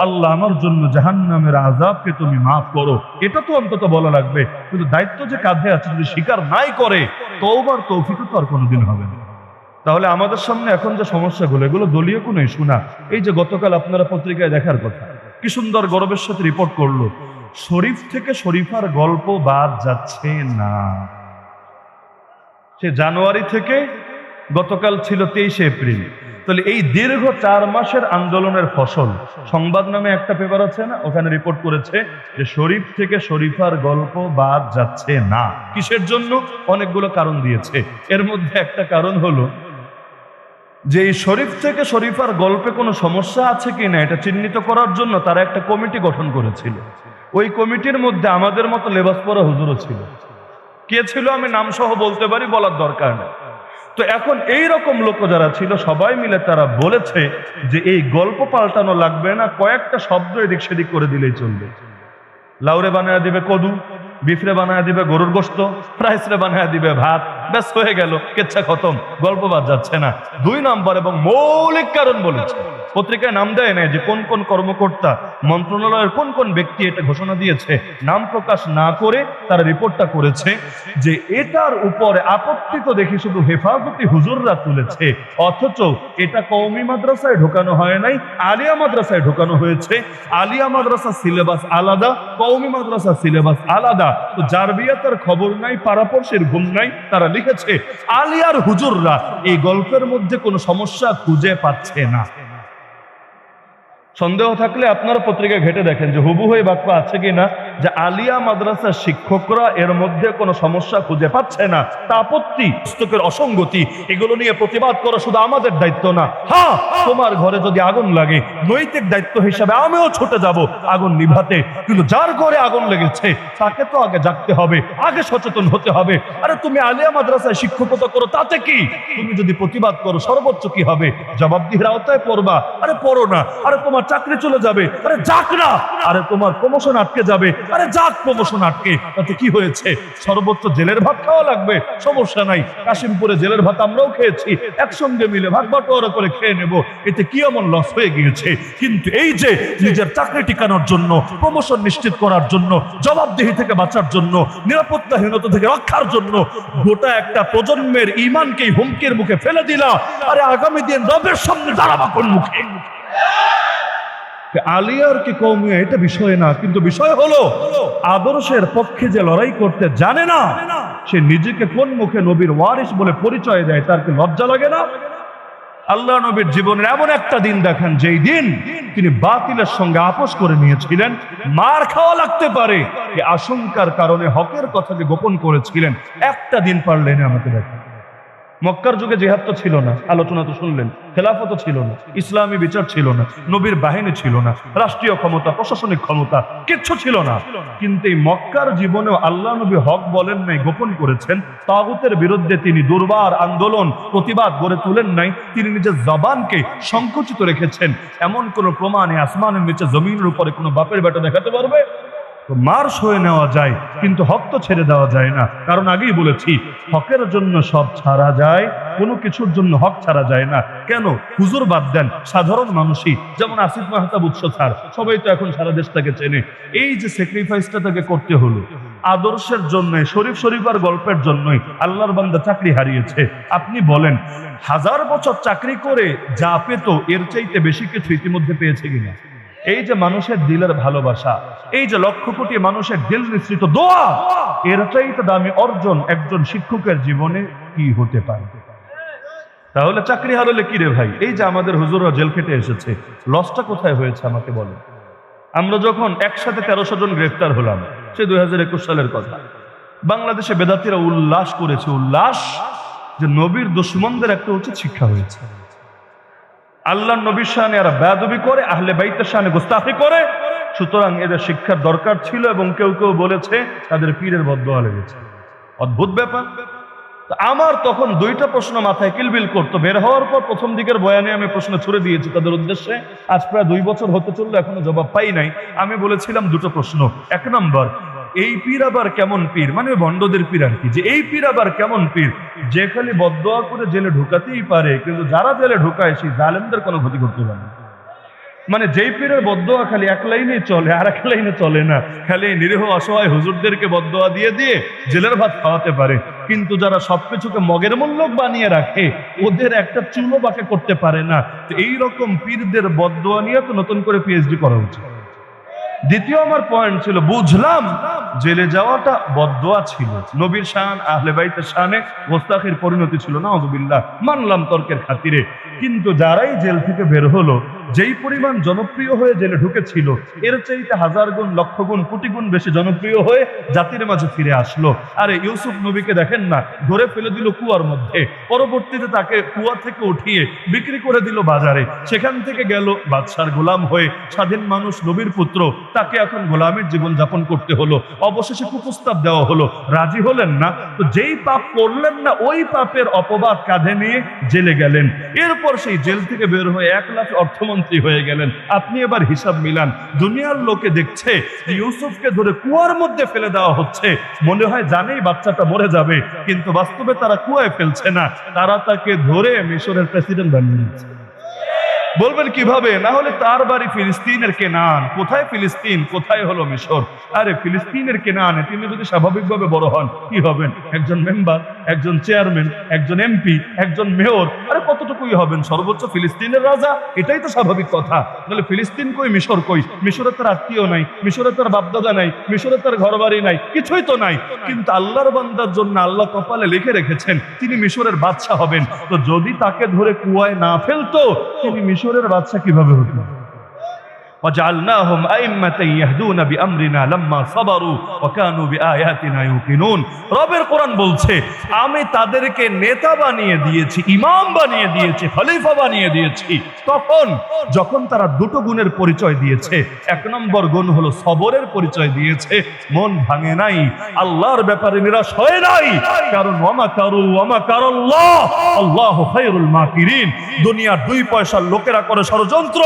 আল্লাহ, আমার জন্য জাহান্নামের আযাবকে তুমি মাফ করো। এটা তো অন্তত বলা লাগবে। কিন্তু দায়িত্ব যে কাঁধে আছে, যদি স্বীকার নাই করে, তওবার তৌফিক তো আর কোনোদিন হবে না। তাহলে আমাদের সামনে এখন যে সমস্যাগুলো, এগুলো দলীয় কোনো ইস্যু না। এই যে গতকাল আপনারা পত্রিকায় দেখার কথা, কি সুন্দর গর্বের সাথে রিপোর্ট করলো, শরীফ থেকে শরীফার গল্প বাদ যাচ্ছে না। সে জানুয়ারি থেকে গতকাল ছিল 23 এপ্রিল, তাহলে এই দীর্ঘ 4 মাসের আন্দোলনের ফসল। সংবাদ নামে একটা পেপার আছে না, ওখানে রিপোর্ট করেছে যে শরীফ থেকে শরীফার গল্প বাদ যাচ্ছে না। কিসের জন্য? অনেকগুলো কারণ দিয়েছে। এর মধ্যে একটা কারণ হলো যে এই শরীফ থেকে শরীফার গল্পে কোনো সমস্যা আছে কিনা এটা চিহ্নিত করার জন্য তারা একটা কমিটি গঠন করেছিল। ওই কমিটির মধ্যে আমাদের মতো লেবাস পরা হুজুরও ছিল। কে ছিল আমি নাম সহ বলতে পারি, বলার দরকার নেই। তো এখন এই রকম লোক যারা ছিল, সবাই মিলে তারা বলেছে যে এই গল্প পাল্টানো লাগবে না, কয়েকটা শব্দ এদিক সেদিক করে দিলেই চলবে। লাউরে বানায় দিবে কদু, বিফরে বানায় দিবে গরুর গোশত, ফ্রাইসরে বানায় দিবে ভাত, ব্যাস হয়ে গেল, কেচ্ছা খতম, গল্প বাদ যাচ্ছে না। 2 নম্বর এবং মৌলিক কারণ বলেছে, পত্রিকায় নাম দেয় না যে কোন কোন কর্মকর্তা, মন্ত্রণালয়ের কোন কোন ব্যক্তি এটা ঘোষণা দিয়েছে, নাম প্রকাশ না করে তারা রিপোর্টটা করেছে যে এটার উপরে আপত্তি তো দেখি শুধু হেফাজতি হুজুররা তুলেছে, অথচ এটা কওমি মাদ্রাসায় ঢোকানো হয় নাই, আলিয়া মাদ্রাসায় ঢোকানো হয়েছে। আলিয়া মাদ্রাসা সিলেবাস আলাদা, কওমি মাদ্রাসা সিলেবাস আলাদা। তো জারবিয়াতের খবর নাই, পাড়াপড়শির ঘুম নাই। তারা লিখেছে আলিয়ার হুজুররা এই গল্পের মধ্যে কোনো সমস্যা খুঁজে পাচ্ছে না। সন্দেহ থাকলে আপনারা পত্রিকা ঘেটে দেখেন যে হুবহু এই বাক্য আছে কিনা, যে আলিয়া মাদ্রাসার শিক্ষকরা এর মধ্যে কোনো সমস্যা খুঁজে পাচ্ছে না, তা আপত্তি, পুস্তকের অসঙ্গতি, এগুলো নিয়ে প্রতিবাদ করা শুধু আমাদের দায়িত্ব না। হ্যাঁ, তোমার ঘরে যদি আগুন লাগে, নৈতিক দায়িত্ব হিসাবে আমিও ছুটে যাব আগুন নিভাতে, কিন্তু যার ঘরে আগুন লেগেছে তাকে তো আগে জাগতে হবে, আগে সচেতন হতে হবে। আরে তুমি আলিয়া মাদ্রাসায় শিক্ষকতা করো, তাতে কি? তুমি যদি প্রতিবাদ করো সর্বোচ্চ কি হবে? জবাবদিহির আওতায় পড়বা। আরে পড়ো না। আরে তোমার চাকরি চলে যাবে, আরে যাক না। আরে তোমার প্রমোশন আটকে যাবে, আরে যাক প্রমোশন আটকে, তাতে কি হয়েছে? সর্বোচ্চ জেলের ভাত খাওয়া লাগবে, সমস্যা নাই। কাশিমপুরে জেলের ভাত আমরাও খেয়েছি, একসঙ্গে মিলে ভাগ বাটোয়ারা করে খেয়ে নেব, এতে কি এমন লস হয়ে গিয়েছে? কিন্তু এই যে নিজের চাকরি টিকানোর জন্য, প্রমোশন নিশ্চিত করার জন্য, জবাবদিহি থেকে বাঁচার জন্য, নিরাপত্তাহীনতা থেকে রক্ষার জন্য গোটা একটা প্রজন্মের ঈমানকেই হুমকির মুখে ফেলে দিলা। আরে আগামী দিন রবের সামনে দাঁড়াবা কোন মুখে? আলিয়ার কি কওমিয়া এটা বিষয় না, কিন্তু বিষয় হলো আদর্শের পক্ষে যে লড়াই করতে জানে না, সে নিজেকে কোন মুখে নবীর ওয়ারিস বলে পরিচয় দেয়, তার কি লজ্জা লাগে না? আল্লাহ নবীর জীবনের এমন একটা দিন দেখেন যেই দিন তিনি বাতিলের সঙ্গে আপোষ করে নিয়েছিলেন, মার খাওয়া লাগতে পারে এই আশঙ্কার কারণে হকের কথাকে গোপন করেছিলেন। একটা দিন পারলেন আমাকে দেখেন। মক্কার যুগে জিহাদ তো ছিল না, আলোচনা তো শুনলেন, খেলাফত ছিল না, ইসলামী বিচার ছিল না, নবীর বাহিনী ছিল না, রাষ্ট্রীয় ক্ষমতা, প্রশাসনিক ক্ষমতা কিচ্ছু ছিল না। কিন্তু এই মক্কার জীবনেও আল্লাহ নবী হক বলেন নাই, গোপন করেছেন। তাগুতের বিরুদ্ধে তিনি দুর্বার আন্দোলন, প্রতিবাদ গড়ে তুলেন নাই, তিনি নিজের জবানকে সংকুচিত রেখেছেন। এমন কোন প্রমাণে আসমানের নিচে জমিনের উপরে কোনো বাপের বেটা দেখাতে পারবে? মার সয়ে নেওয়া যায়, কিন্তু হক তো ছেড়ে দেওয়া যায় না। কারণ আগেই বলেছি, হকের জন্য সব ছাড়া যায়, কোনো কিছুর জন্য হক ছাড়া যায় না। কেন? হুজুর বাদ দেন, সাধারণ মানুষই, যেমন আসিফ মাহতাব উৎস ছাড়, সবাই তো এখন সারা দেশ তাকে চেনে। এই যে স্যাক্রিফাইসটা তাকে করতে হলো আদর্শের জন্য, শরীফ শরীফার গল্পের জন্যই আল্লাহর বান্দা চাকরি হারিয়েছে। আপনি বলেন, 1000 বছর চাকরি করে যা পেত এর চাইতে বেশি কিছু ইতিমধ্যে পেয়েছে কিনা? এই যে মানুষের দিলের ভালোবাসা, এই যে লক্ষ কোটি মানুষের দিল নিঃসৃত দোয়া, এর চাইতে দামি অর্জন একজন শিক্ষকের জীবনে কি হতে পারে? তাহলে চাকরি হারালে কি রে ভাই? এই যে আমাদের হুজুররা জেল খেটে এসেছে, লসটা কোথায় হয়েছে আমাকে বলেন। আমরা যখন একসাথে 1300 জন গ্রেফতার হলাম, সে 2021 সালের কথা, বাংলাদেশে বেদাতিরা উল্লাস করেছে, উল্লাস যে নবীর দুশমনদের একটা উচিত শিক্ষা হয়েছে। আল্লাহর নবীর শানে এরা বেয়াদবি করে, আহলে বাইতের শানে গোস্তাখি করে, সুতরাং এদের শিক্ষার দরকার ছিল। এবং কেউ কেউ বলেছে তাদের পীরের বদদোয়া লেগেছে। অদ্ভুত ব্যাপার। আমার তখন দুইটা প্রশ্ন মাথায় কিলবিল করতো। বের হওয়ার পর প্রথম দিকের বয়ানে আমি প্রশ্ন ছুড়ে দিয়েছি তাদের উদ্দেশ্যে। আজ প্রায় 2 বছর হতে চললো, এখনো জবাব পাই নাই। আমি বলেছিলাম দুটো প্রশ্ন। 1 নম্বর, এই পীর আবার কেমন পীর, মানে ভণ্ডদের পীর আর কি, যে এই পীর আবার কেমন পীর যে খালি বদদোয়া করে জেলে ঢুকাতেই পারে, কিন্তু যারা জেলে ঢুকায় সেই জালেমদের কোনো ক্ষতি করতে পারে না। মানে যেই পীরের বদদোয়া খালি এক লাইনে চলে, আর এক লাইনে চলে না, খালি নিরীহ অসহায় হুজুরদেরকে বদদোয়া দিয়ে দিয়ে জেলের ভাত খাওয়াতে পারে, কিন্তু যারা সবকিছুকে মগের মূল্যক বানিয়ে রাখে ওদের একটা চুলো বাঁকে করতে পারে না। তো এইরকম পীরদের বদদোয়া নিয়ে তো নতুন করে পিএইচডি করা উচিত। দ্বিতীয় আমার পয়েন্ট ছিল, বুঝলাম জেলে যাওয়াটা বদদোয়া ছিল, নবীর শান, আহলে বাইতের শানে গোস্তাখির পরিণতি ছিল, নাউযুবিল্লাহ, মানলাম তর্কের খাতিরে। কিন্তু যারাই জেল থেকে বের হলো, যেই পরিমাণ জনপ্রিয় হয়ে জেলে ঢুকেছিল এর চাইতে 1000 গুণ, লক্ষ গুণ, কোটি গুণ বেশি জনপ্রিয় হয়ে জাতির মাঝে ফিরে আসলো। আরে ইউসুফ নবীকে দেখেন না, ধরে ফেলে দিল কুয়ার মধ্যে, পরবর্তীতে তাকে কুয়া থেকে উঠিয়ে বিক্রি করে দিল বাজারে, সেখান থেকে গেল বাদশার গোলাম হয়ে, স্বাধীন মানুষ, নবীর পুত্র, তাকে এখন গোলামের জীবন যাপন করতে হলো। অবশেষে কুপ্রস্তাব দেওয়া হলো, রাজি হলেন না। তো যেই পাপ করলেন না ওই পাপের অপবাদ কাঁধে নিয়ে জেলে গেলেন। এরপর সেই জেল থেকে বের হয়ে 1 লাখ অর্থমন্ত্রী হয়ে গেলেন। আপনি এবার হিসাব মিলান, দুনিয়ার লোকে দেখছে ইউসুফকে ধরে কুয়ার মধ্যে ফেলে দেওয়া হচ্ছে, মনে হয় জানেই বাচ্চাটা মরে যাবে, কিন্তু বাস্তবে তারা কুয়ায় ফেলছে না, তারা তাকে ধরে মিশরের প্রেসিডেন্ট বানিয়ে দিচ্ছে। বলবেন কিভাবে? না হলে তার বাড়ি ফিলিস্তিনের কেনান। কোথায় ফিলিস্তিন, কোথায় হলো মিশর? আরে ফিলিস্তিনের কেনানে তিনি যদি স্বাভাবিকভাবে বড় হন কি হবেন? একজন মেম্বার, একজন চেয়ারম্যান, একজন এমপি, একজন মেয়র, আরে কতটুকুই হবেন? সর্বোচ্চ ফিলিস্তিনের রাজা, এটাই তো স্বাভাবিক কথা। তাহলে ফিলিস্তিন কই, মিশর কই? মিশরে তার আত্মীয় নাই, মিশরে তার বাপদাদা নাই, মিশরে তার ঘরবাড়ি নাই, কিছুই তো নাই। কিন্তু আল্লাহর বান্দার জন্য আল্লাহ কপালে লিখে রেখেছেন তিনি মিশরের বাদশা হবেন। তো যদি তাকে ধরে কুয়ায় না ফেলতো তিনি মিশরের বাদশা কিভাবে হতো? وجعلناهم أئمة يهدون بأمرنا لما صبروا وكانوا بآياتنا يوقنون। রবের কোরআন বলছে আমি তাদেরকে নেতা বানিয়ে দিয়েছি, ইমাম বানিয়ে দিয়েছি, খলিফা বানিয়ে দিয়েছি তখন যখন তারা দুটো গুণের পরিচয় দিয়েছে। এক নম্বর গুণ হলো সবরের পরিচয় দিয়েছে, মন ভাঙে নাই, আল্লাহর ব্যাপারে নিরাশ হয় নাই, কারণ ওয়ামাকারু ওয়ামাকারাল্লাহ আল্লাহু খায়রুল মাকিরিন। দুনিয়ার দুই পয়সার লোকেরা করে ষড়যন্ত্র,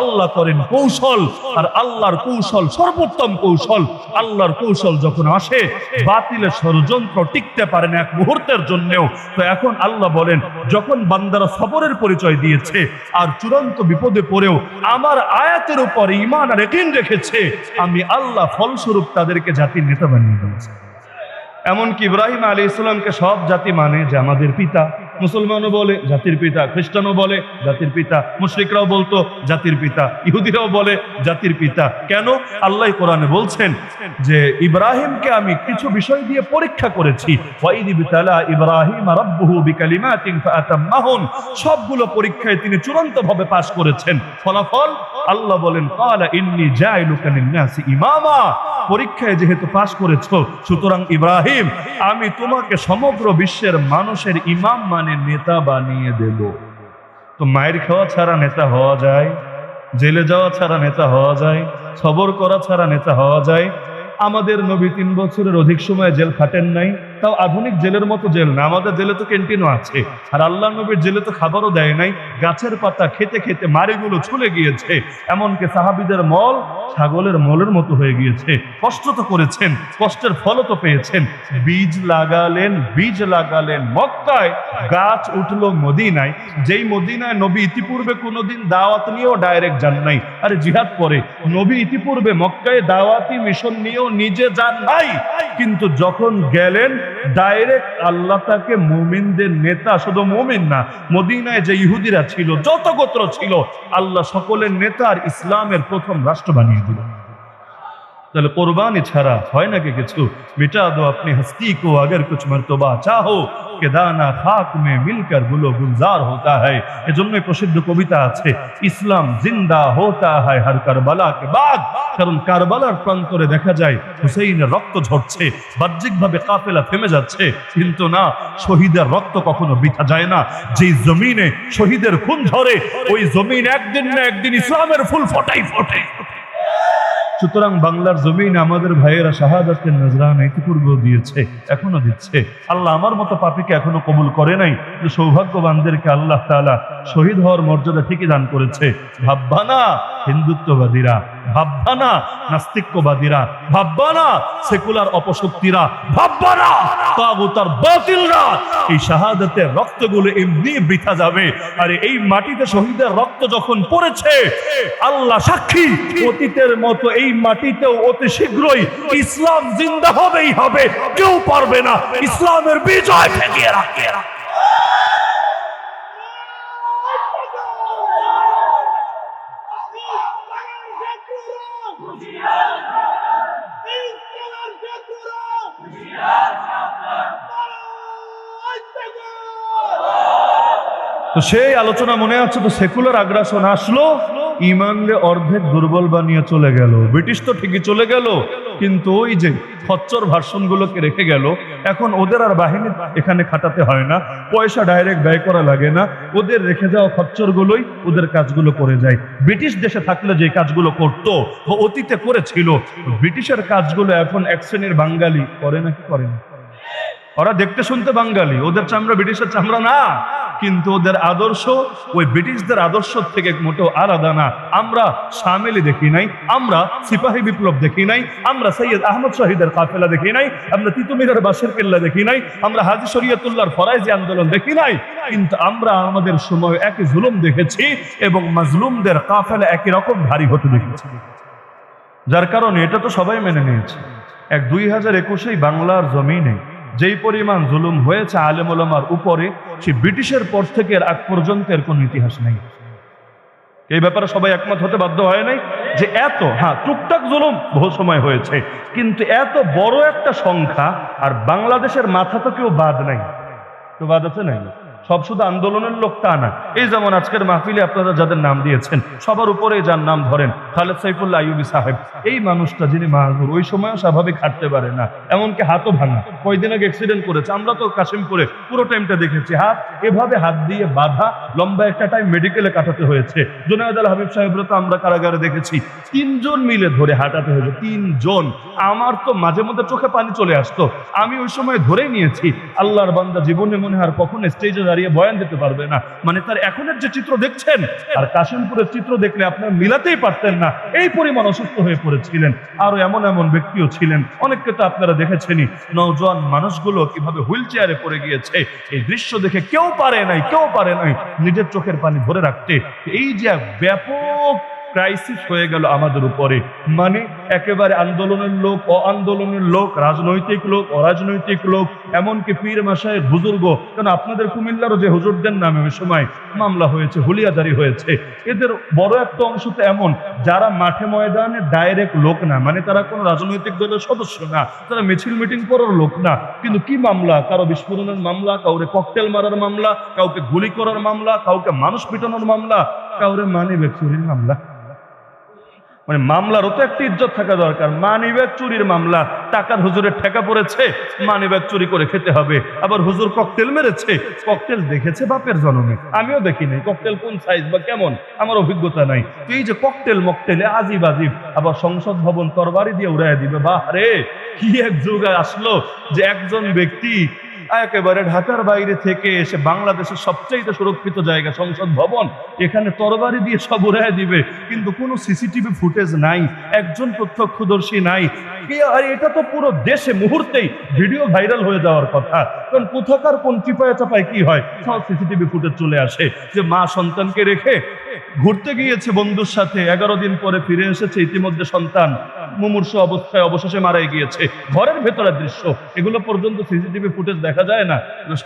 আল্লাহ করেন কৌশল, আর আল্লাহর কৌশল সর্বোত্তম কৌশল। আল্লাহর কৌশল যখন আসে বাতিলের ষড়যন্ত্র টিকতে পারে না এক মুহূর্তের জন্যও। তো এখন আল্লাহ বলেন যখন বান্দারা সবরের পরিচয় দিয়েছে আর চূড়ান্ত বিপদে পড়েও আমার আয়াতের উপর ঈমান আর ইয়াকিন রেখেছে, আমি আল্লাহ ফলস্বরূপ তাদেরকে জাতির নেতা বানিয়ে দিয়েছি। এমনকি ইব্রাহিম আলাইহিস সালামকে সব জাতি মানে যে আমাদের পিতা, মুসলমানও বলে জাতির পিতা, খ্রিস্টানও বলে জাতির পিতা, মুশরিকরাও বলতো জাতির পিতা, ইহুদিরাও বলে জাতির পিতা। কেন? আল্লাহ কোরআনে বলছেন যে ইব্রাহিমকে আমি কিছু বিষয় দিয়ে পরীক্ষা করেছি, ওয়াইদ ইবতালা ইব্রাহিম রাব্বুহু বিকালিমাতিন ফাআতাম্মাহুন। সবগুলো পরীক্ষায় তিনি চূড়ান্তভাবে পাশ করেছেন। ফলাফল আল্লাহ বলেন ক্বালা ইন্নী জাইলুকা লিন-নাসি ইমামা। পরীক্ষায় যেহেতু পাশ করেছো, সুতরাং ইব্রাহিম আমি তোমাকে সমগ্র বিশ্বের মানুষের ইমাম মানে নেতা বানিয়ে দেব। তো মায়ের খাওয়া ছাড়া নেতা হওয়া যায়? জেলে যাওয়া ছাড়া নেতা হওয়া যায়? সবর করা ছাড়া নেতা হওয়া যায়? আমাদের নবী 3 বছরের অধিক সময় জেল খাটেন নাই, তাও আধুনিক জেলের মতো জেল না, আমাদের জেলে তো ক্যান্টিনও আছে। আর আল্লাহ নবীর জেলে তো খাবারও দেয় নাই, গাছের পাতা খেতে খেতে মাড়িগুলো ছুলে গিয়েছে, এমনকি সাহাবীদের মল ছাগলের মলের মতো হয়ে গিয়েছে। কষ্ট তো করেছেন, কষ্টের ফলও তো পেয়েছেন। বীজ লাগালেন মক্কায়, গাছ উঠলো মদিনায়। যেই মদিনায় নবী ইতিপূর্বে কোনোদিন দাওয়াত নিয়েও ডাইরেক্ট যান নাই, আরে জিহাদ পরে নবী ইতিপূর্বে মক্কায় দাওয়াতি মিশন নিয়েও নিজে যান নাই, কিন্তু যখন গেলেন ডাইরেক্ট আল্লাহ তাকে মুমিনদের নেতা, শুধু মুমিন না, মদিনায় যে ইহুদিরা ছিল, যত গোত্র ছিল, আল্লাহ সকলের নেতা আর ইসলামের প্রথম রাষ্ট্র বানিয়ে দিল। তাহলে কোরবানি ছাড়া হয় নাকি কিছু? মিটা দো আপনি হস্তি কো अगर कुछ मर्तबा चाहो कि दाना खाक में मिलकर गुलो गुलजार होता है। এজন্যই প্রসিদ্ধ কবিতা আছে, ইসলাম জিন্দা होता है हर কারবালা के बाद। কারণ কারবালার প্রান্তরে দেখা যায় হুসাইনের রক্ত ঝরছে, বাহ্যিকভাবে কাফেলা থেমে যাচ্ছে, কিন্তু না, শহীদের রক্ত কখনো বৃথা যায় না। যেই জমিনে শহীদের খুন ঝরে ওই জমিন একদিন না একদিন ইসলামের ফুল ফোটাই ফোটে। সুতরাং বাংলার জমিনে আমাদের ভাইয়েরা শাহাদাতের নজরানা ইতিপূর্বেও দিয়েছে, এখনো দিচ্ছে। আল্লাহ আমার মতো পাপীকে এখনো কবুল করে নাই, যে সৌভাগ্যবানদেরকে আল্লাহ তাআলা শহীদ হওয়ার মর্যাদা ঠিকই দান করেছে। ভাববা না হিন্দুত্ববাদীরা, ভাববা না নাস্তিক্যবাদীরা, ভাববা না সেকুলার অপশক্তিরা, ভাববা না তাগুত আর বাতিলরা এই শাহাদাতের রক্তগুলো এমনি বৃথা যাবে। আরে এই মাটিতে শহীদের রক্ত যখন পড়েছে, আল্লাহ সাক্ষী, অতীতের মতো এই মাটিতেও অতি শীঘ্রই ইসলাম জিন্দা হবেই হবে, কেউ পারবে না ইসলামের বিজয় ঠেকিয়ে রাখতে। তো সেই আলোচনা মনে আছে তো, সেকুলার আগ্রাসন আসলো, ইমানরে অর্ধেক দুর্বল বানিয়ে চলে গেল। ব্রিটিশ তো ঠিকই চলে গেল, কিন্তু ওই যে খচ্চর ভার্সনগুলোকে রেখে গেল। এখন ওদের আর বাহিনী এখানে খাটাতে হয় না, পয়সা ডাইরেক্ট ব্যয় করা লাগে না, ওদের রেখে যাওয়া খচ্চরগুলোই ওদের কাজগুলো করে যায়। ব্রিটিশ দেশে থাকলে যে কাজগুলো করতো বা অতীতে করেছিল, ব্রিটিশের কাজগুলো এখন এক শ্রেণীর বাঙালি করে নাকি করে না? ওরা দেখতে শুনতে বাঙালি, ওদের চামড়া ব্রিটিশের চামড়া না, কিন্তু ওদের আদর্শ ওই ব্রিটিশদের আদর্শ থেকে মোটেও আলাদা না। আমরা শামেলি দেখি নাই, আমরা সিপাহী বিপ্লব দেখি নাই, আমরা সৈয়দ আহমদ শহীদের কাফেলা দেখি নাই, আমরা তিতুমিরের বাসের কেল্লা দেখি নাই, আমরা হাজী শরীয়তুল্লাহর ফরাইজি আন্দোলন দেখি নাই, কিন্তু আমরা আমাদের সময় একই জুলুম দেখেছি এবং মাজলুমদের কাফেলা একই রকম ভারী হতে দেখেছি। যার কারণে এটা তো সবাই মেনে নিয়েছে। 2021 বাংলার জমিনে যেই পরিমাণ জুলুম হয়েছে আলেম ওলামার উপরে, সে ব্রিটিশের পর থেকে আগ পর্যন্ত এর কোনো ইতিহাস নেই। এই ব্যাপারে সবাই একমত হতে বাধ্য হয় নাই যে এত, হ্যাঁ টুকটাক জুলুম বহু সময় হয়েছে, কিন্তু এত বড় একটা সংখ্যা। আর বাংলাদেশের মাথা তো কেউ বাদ নাই, তো বাদ আছে নাই? সব শুধু আন্দোলনের লোক তা না। এই যেমন আজকের মাহফিলে আপনারা যাদের নাম দিয়েছেন সবার উপরে যার নাম ধরেন খালেদ সাইফুল্লাহ আইয়ুবী সাহেব, এই মানুষটা যিনি মাহজুর, ওই সময়ও স্বাভাবিক হাঁটতে পারে না, এমনকি হাতও ভাঙা, কয়দিন আগে অ্যাক্সিডেন্ট করেছে। আমরা তো কাশিমপুরে পুরো টাইমটা দেখেছি, এভাবে হাত দিয়ে বাঁধা, লম্বা একটা টাইম মেডিকেলে কাটাতে হয়েছে। জুনায়েদ আল হাবিব সাহেবরা তো আমরা কারাগারে দেখেছি, 3 জন মিলে ধরে হাঁটাতে হয়েছে, 3 জন। আমার তো মাঝে মধ্যে চোখে পানি চলে আসতো, আমি ওই সময় ধরেই নিয়েছি আল্লাহর বান্দা জীবনে মনে হয় কখনো স্টেজে দাঁড়িয়ে বয়ান দিতে পারবে না। মানে তার এখনের যে চিত্র দেখছেন আর কাশিমপুরের চিত্র দেখলে আপনার মিলাতেই পারতেন না, এই পরিমাণ অসুস্থ হয়ে পড়েছিলেন। আরো এমন এমন ব্যক্তিও ছিলেন, অনেককে তো আপনারা দেখেছেনই, নওজোয়ান মানুষগুলো কিভাবে হুইল চেয়ারে পড়ে গিয়েছে। এই দৃশ্য দেখে কেউ পারে নাই নিজের চোখের পানি ধরে রাখতে। এই যে ব্যাপক ক্রাইসিস হয়ে গেল আমাদের উপরে, মানে একেবারে আন্দোলনের লোক, আন্দোলনের লোক, রাজনৈতিক লোক, অরাজনৈতিক লোক, এমনকি পীর মাশায়েখ বুজুর্গ। কারণ আপনাদের কুমিল্লারও যে হুজুরদের নামে ওই সময় মামলা হয়েছে, হুলিয়াদারি হয়েছে, এদের বড় একটা অংশ তো এমন যারা মাঠে ময়দানে ডাইরেক্ট লোক না, মানে তারা কোনো রাজনৈতিক দলের সদস্য না, তারা মিছিল মিটিং করার লোক না, কিন্তু কি মামলা, কারো বিস্ফোরণের মামলা, কাউরে ককটেল মারার মামলা, কাউকে গুলি করার মামলা, কাউকে মানুষ পিটানোর মামলা, কাউরে মানিব্যাগ চুরির মামলা। মানে মামলারও তো একটা ইজ্জত থাকা দরকার। মানিব্যাগ চুরির মামলা, টাকার হুজুরের ঠেকা পড়েছে, মানিব্যাগ চুরি করে খেতে হবে। আবার হুজুর ককটেল মেরেছে, ককটেল দেখেছে বাপের জন্মে, আমিও দেখি নাই ককটেল কোন সাইজ বা কেমন, আমার অভিজ্ঞতা নাই। তো এই যে ককটেল মকটেলে আজিব আজিব, আবার সংসদ ভবন তরবারি দিয়ে উড়াই দিবে। বাহ রে, কি এক যুগ আসলো যে একজন ব্যক্তি একেবারে ঢাকার বাইরে থেকে এসে বাংলাদেশের সবচেয়ে সুরক্ষিত জায়গা সংসদ ভবন, এখানে তরবারি দিয়ে সব উড়াই দিবে, কিন্তু কোনো সিসিটিভি ফুটেজ নাই, একজন প্রত্যক্ষদর্শী নাই। আর এটা তো পুরো দেশে মুহূর্তেই ভিডিও ভাইরাল হয়ে যাওয়ার কথা, কারণ কোথাকার কোন চিপায় চাপায় কি হয় সব সিসিটিভি ফুটেজ চলে আসে। যে মা সন্তানকে রেখে ঘুরতে গিয়েছে বন্ধুর সাথে, 11 দিন পরে ফিরে এসেছে, ইতিমধ্যে সন্তান মুমূর্ষু অবস্থায় অবশেষে মারাই গিয়েছে, ঘরের ভেতরের দৃশ্য, এগুলো পর্যন্ত সিসিটিভি ফুটেজ দেখা যায় না।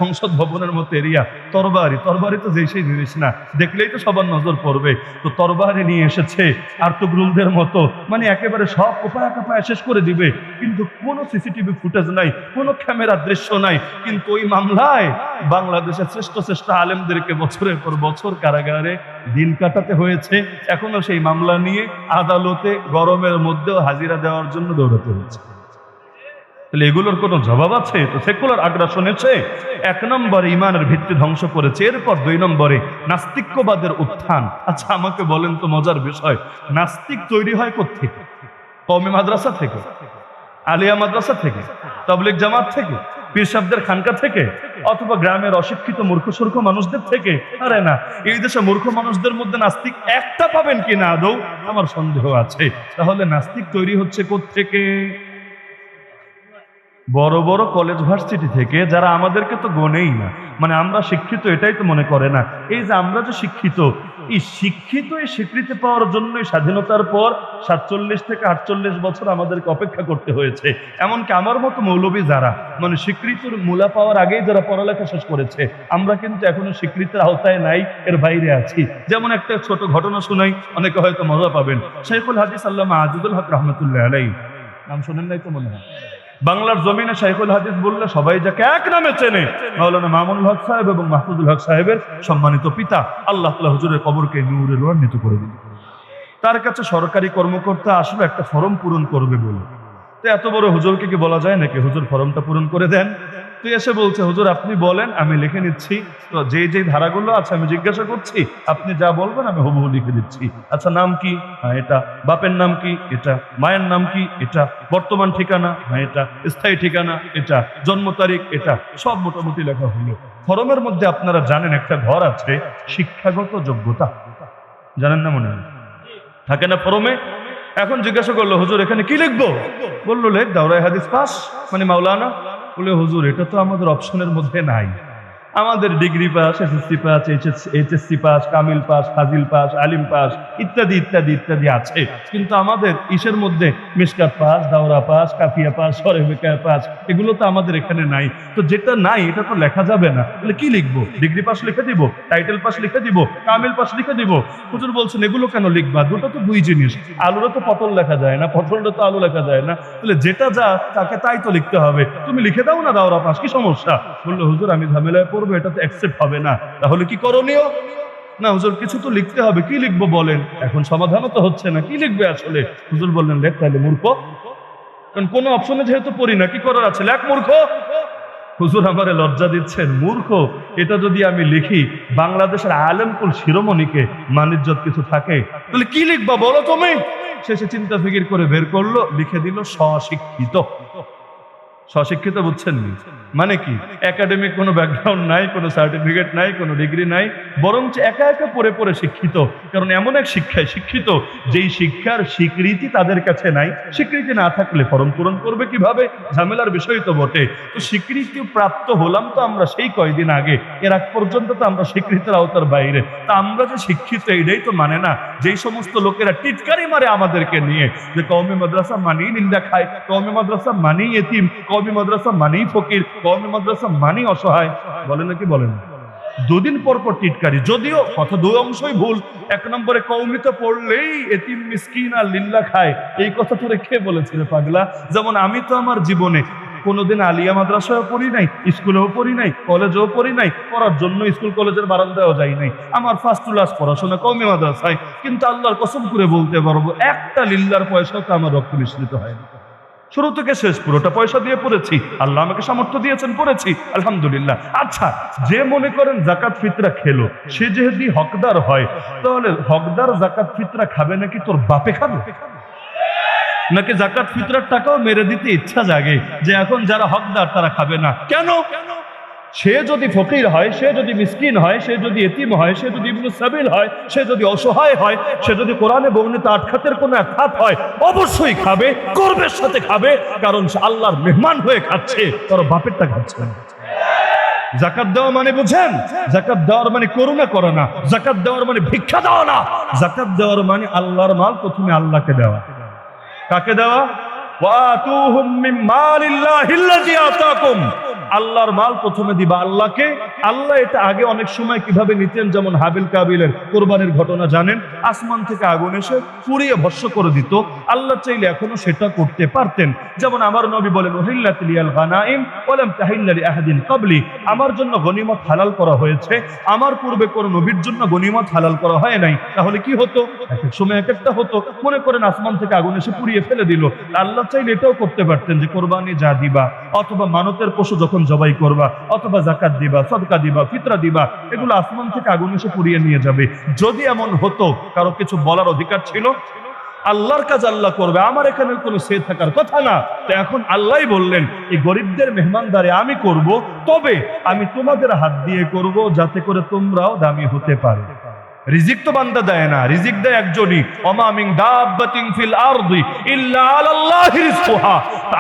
সংসদ ভবনের মতো এরিয়া, তরবারি তো যেই সেই জিনিস না, দেখলেই তো সবার নজর পড়বে। তো তরবারি নিয়ে এসেছে আর্তগ্রুলদের মতো, মানে একেবারে সব কোপায়া কাপায়া শেষ করে দিবে, কিন্তু কোনো সিসিটিভি ফুটেজ নাই, কোনো ক্যামেরার দৃশ্য নাই। কিন্তু ওই মামলায় বাংলাদেশের শ্রেষ্ঠ আলেমদেরকে বছরের পর বছর কারাগারে দিন কাটাতে হয়েছে। এখনো সেই মামলা নিয়ে আদালতে গরমের মধ্যেও হাজিরা দেওয়ার জন্য দৌড়াতে হয়েছে। তাহলে এগুলোর কোনো জবাব আছে? তো সেকুলার আগ্রাসন এসে 1 নম্বরে ইমানের ভিত্তি ধ্বংস করেছে, এরপর 2 নম্বরে নাস্তিক্যবাদের উত্থান। আচ্ছা আমাকে বলেন তো, মজার বিষয়, নাস্তিক তৈরি হয় কোত্থেকে? কওমি মাদ্রাসা থেকে, আলিয়া মাদ্রাসা থেকে, তাবলীগ জামাত থেকে, পীর সাহেবদের খানকা থেকে, অথবা গ্রামের অশিক্ষিত মূর্খসূর্খ মানুষদের থেকে? আরে না, এই দেশে মূর্খ মানুষদের মধ্যে নাস্তিক একটা পাবেন কিনা আদৌ আমার সন্দেহ আছে। তাহলে নাস্তিক তৈরি হচ্ছে কোত্থেকে? বড় বড় কলেজ ভার্সিটি থেকে, যারা আমাদেরকে তো গনেই না, মানে আমরা শিক্ষিত এটাই তো মনে করে না। এই যে আমরা যে শিক্ষিত, এই স্বীকৃতি পাওয়ার জন্য স্বাধীনতার পর 47 থেকে 48 বছর আমাদেরকে অপেক্ষা করতে হয়েছে। এমনকি আমার মতো মৌলবী যারা, মানে স্বীকৃতির মূলা পাওয়ার আগেই যারা পড়ালেখা শেষ করেছে, আমরা কিন্তু এখনো স্বীকৃতির আওতায় নাই, এর বাইরে আছি। যেমন একটা ছোট ঘটনা শুনাই, অনেকে হয়তো মজা পাবেন। শাইখুল হাদিস আল্লামা আজিজুল হক রাহমাতুল্লাহ আলাইহি, নাম শুনেন নাই তো মনে হয়? বাংলার জমিনে শাইখুল হাদিস বললে সবাই যাকে এক নামে চেনে, মাওলানা মামুনুল হক সাহেব এবং মাহফুজুল হক সাহেবের সম্মানিত পিতা, আল্লাহ তাআলা হুজুরের কবরকে নূরে নূরান্বিত করে দিন। তার কাছে সরকারি কর্মকর্তা আসলে একটা ফর্ম পূরণ করবে বলে, তো এত বড় হুজুরকে কি বলা যায় নাকি হুজুর ফর্মটা পূরণ করে দেন? তো এসে বলছে, হুজুর আপনি বলেন, আমি লিখে নিচ্ছি। তো যেই ধারাগুলো আছে আমি জিজ্ঞাসা করছি, আপনি যা বলবেন আমি হুবহু লিখে দিচ্ছি। আচ্ছা নাম কি? হ্যাঁ এটা। বাপের নাম কি? এটা। মায়ের নাম কি? এটা। বর্তমান ঠিকানা? হ্যাঁ এটা। স্থায়ী ঠিকানা? এটা। জন্ম তারিখ? এটা। সব মোটামুটি লেখা হলো। ফরমের মধ্যে আপনারা জানেন একটা ঘর আছে শিক্ষাগত যোগ্যতা, জানেন না মনে হয়? থাকে না ফরমে? এখন জিজ্ঞাসা করলো, হুজুর এখানে কি লিখবো? বললো লেখ দাওরায়ে হাদিস পাস, মানে মাওলানা। বলে হুজুর এটা তো আমাদের অপশনের মধ্যে নাই, আমাদের degree pass, SSC pass, HSC pass, কামিল পাস, ফাজিল পাস, আলিম পাস ইত্যাদি ইত্যাদি ইত্যাদি আছে, কিন্তু আমাদের ইসের মধ্যে মিশকাত পাস, দাওরা পাস, কাফিয়া পাস, সরেবেকা পাস, এগুলো তো আমাদের এখানে নাই। তো যেটা নাই এটা তো লেখা যাবে না, তাহলে কি লিখবো? ডিগ্রি পাস লিখে দিব, টাইটেল পাস লিখে দিব, কামিল পাস লিখে দিব? হুজুর বলছেন এগুলো কেন লিখবা? দুটো তো দুই জিনিস, আলুরও তো পটল লেখা যায় না, পটলটা তো আলু লেখা যায় না, তাহলে যেটা যা তাকে তাই তো লিখতে হবে, তুমি লিখে দাও না দাওরা পাস, কি সমস্যা? বললো হুজুর আমি ঝামেলায় করবো, এটা তো অ্যাকসেপ্ট হবে না। তাহলে কি করণীয়? না হুজুর কিছু তো লিখতে হবে, কি লিখবো বলেন। এখন সমাধানও তো হচ্ছে না, কি লিখবে আসলে? হুজুর বললেন লেখ তাহলে মূর্খ, কারণ কোনো অপশনে যেহেতু পড়ি না, কি করার আছে, লেখ মূর্খ। হুজুর আমারে লজ্জা দিচ্ছেন, মূর্খ এটা যদি আমি লিখি বাংলাদেশের আলেমকুল শিরোমণিকে মানিজ্জত কিছু থাকে, তাহলে কি লিখবা বলো তুমি? শেষে চিন্তা ফিকির করে বের করলো, লিখে দিল স্বশিক্ষিত। স্বশিক্ষিত বুঝছেন নি মানে কি? একাডেমিক কোনো ব্যাকগ্রাউন্ড নাই, কোনো সার্টিফিকেট নাই, কোনো ডিগ্রি নাই, বরঞ্চ একা একা পড়ে পড়ে শিক্ষিত। কারণ এমন এক শিক্ষায় শিক্ষিত যেই শিক্ষার স্বীকৃতি তাদের কাছে নাই। স্বীকৃতি না থাকলে ফরম পূরণ করবে কিভাবে? ঝামেলার বিষয় তো বটে। তো স্বীকৃতি প্রাপ্ত হলাম তো আমরা সেই কয়দিন আগে, এর আগ পর্যন্ত তো আমরা স্বীকৃতির আওতার বাইরে। তা আমরা যে শিক্ষিত এটাই তো মানে না। যেই সমস্ত লোকেরা টিটকারি মারে আমাদেরকে নিয়ে, যে কওমি মাদ্রাসা মানেই নিন্দা খায়, কওমি মাদ্রাসা মানেই এতিম, কওমি মাদ্রাসা মানেই ফকির, কওমি মাদ্রাসা মানেই অসহায়, বলে নাকি বলেন? দুদিন পর পর টিটকারি, যদিও কথা দুই অংশই ভুল। এক নম্বরে কওমিতে পড়লেই এতিম মিসকিন আর লিল্লা খায়, এই কথা তোরে কে বলেছিল পাগলা? যেমন আমি তো আমার জীবনে কোনোদিন আলিয়া মাদ্রাসাও পড়ি নাই, স্কুলেও পড়ি নাই, কলেজেও পড়ি নাই, পড়ার জন্য স্কুল কলেজের বারান্দায়ও যাই নাই। আমার ফার্স্ট ক্লাস পড়াশোনা কওমি মাদ্রাসায়। কিন্তু আল্লাহর কসম করে বলতে পারবো একটা লিল্লার পয়সাও তো আমার রক্ত মিশ্রিত হয়নি। শুরু থেকে শেষ পুরোটা পয়সা দিয়ে পড়েছি, আল্লাহ আমাকে সামর্থ্য দিয়েছেন, পড়েছি আলহামদুলিল্লাহ। আচ্ছা, যে মনে করেন জাকাত ফিতরা খেলো, সে যদি হকদার হয়, তাহলে হকদার জাকাত ফিতরা খাবে নাকি তোর বাপে খাবে? নাকি জাকাত ফিতরার টাকাও মেরে দিতে ইচ্ছা জাগে যে এখন যারা হকদার তারা খাবে না? কেন? সে যদি ফকির হয়, সে যদি মিসকিন হয়, সে যদি এতিম হয়, সে যদি ইবনে সাবিল হয়, সে যদি অসহায় হয়, সে যদি কোরআনে বর্ণিত 8 খাতের কোনো এক খাত হয়, অবশ্যই খাবে, গর্বের সাথে খাবে, কারণ সে আল্লাহর মেহমান হয়ে খাচ্ছে, তার বাপেরটা খাচ্ছে না। জাকাত দেওয়া মানে বুঝেন? জাকাত দেওয়ার মানে করুণা করা না, জাকাত দেওয়ার মানে ভিক্ষা দেওয়া না, জাকাত দেওয়ার মানে আল্লাহর মাল প্রথমে আল্লাহকে দেওয়া। কাকে দেওয়া? ওয়াতুহুম মিন মালিল্লাহিল্লাযী আতাকুম, আল্লাহর মাল প্রথমে দিবা আল্লাহকে। আল্লাহ এটা আগে অনেক সময় কিভাবে নিতেন, যেমন হাবিল কাবিলের কোরবানির ঘটনা জানেন, আসমান থেকে আগুন এসে পুড়িয়ে ভস্ম করে দিত। আল্লাহ চাইলে এখনো সেটা করতে পারতেন। যেমন আমার নবী বলেন, উহিল্লাত লিয়াল গানাইম ওয়া লাম তাহিল্লা লিআহাদিন ক্বাবলি, আমার জন্য গনিমত হালাল করা হয়েছে, আমার পূর্বে কোন নবীর জন্য গনিমত হালাল করা হয় নাই। তাহলে কি হতো? এক এক সময় এক একটা হতো। মনে করেন আসমান থেকে আগুন এসে পুড়িয়ে ফেলে দিল, আল্লাহ চাইলে এটাও করতে পারতেন যে কোরবানি যা দিবা, অথবা মানতের পশু যখন জবাই করবা, অথবা জাকাত দিবা, সদকা দিবা, ফিতরা দিবা, এগুলো আসমান থেকে আগুন এসে পুড়িয়ে নিয়ে যাবে। যদি এমন হতো, কারো কিছু বলার অধিকার ছিল? আল্লাহর কাজ আল্লাহ করবে, আমার এখানে কোনো সে থাকার কথা না। তো এখন আল্লাহই বললেন, এই গরিবদের মেহমানদারি আমি করব, তবে আমি তোমাদের হাত দিয়ে করব, যাতে করে তোমরাও দামি হতে পারো। রিজিক তো বান্দা দেয় না, রিজিক দেয় একজনই, ওমা মিন দাব্বাতিন ফিল আরদি ইল্লা আলাল্লাহি রিজকুহা।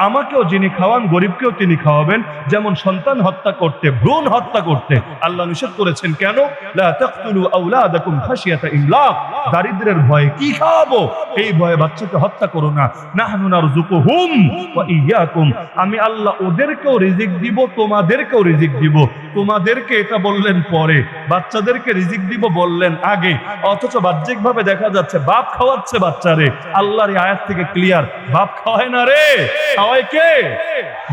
আমাকেও যিনি খাওয়ান, গরিবকেও তিনি খাওয়াবেন। যেমন সন্তান হত্যা করতে, ভ্রূণ হত্যা করতে আল্লাহ নিষেধ করেছেন, কেন? লা তাকতুলু আওলাদাকুম খাশিয়াতা ইমলাক, দারিদ্র্যের ভয়ে কি খাওয়াবো, এই ভয়ে বাচ্চাকে হত্যা করো না। নাহনু নারযুকুহুম ওয়া ইয়্যাকুম, আমি আল্লাহ ওদেরকেও রিজিক দিব, তোমাদেরকেও রিজিক দিব। তোমাদেরকে এটা বললেন পরে, বাচ্চাদেরকে রিজিক দিব বললেন আগে। অথচ বাহ্যিকভাবে দেখা যাচ্ছে বাপ খাওয়াচ্ছে বাচ্চারে। আল্লাহর এই আয়াত থেকে ক্লিয়ার, বাপ খাওয়ায় না রে, খাওয়ায় কে?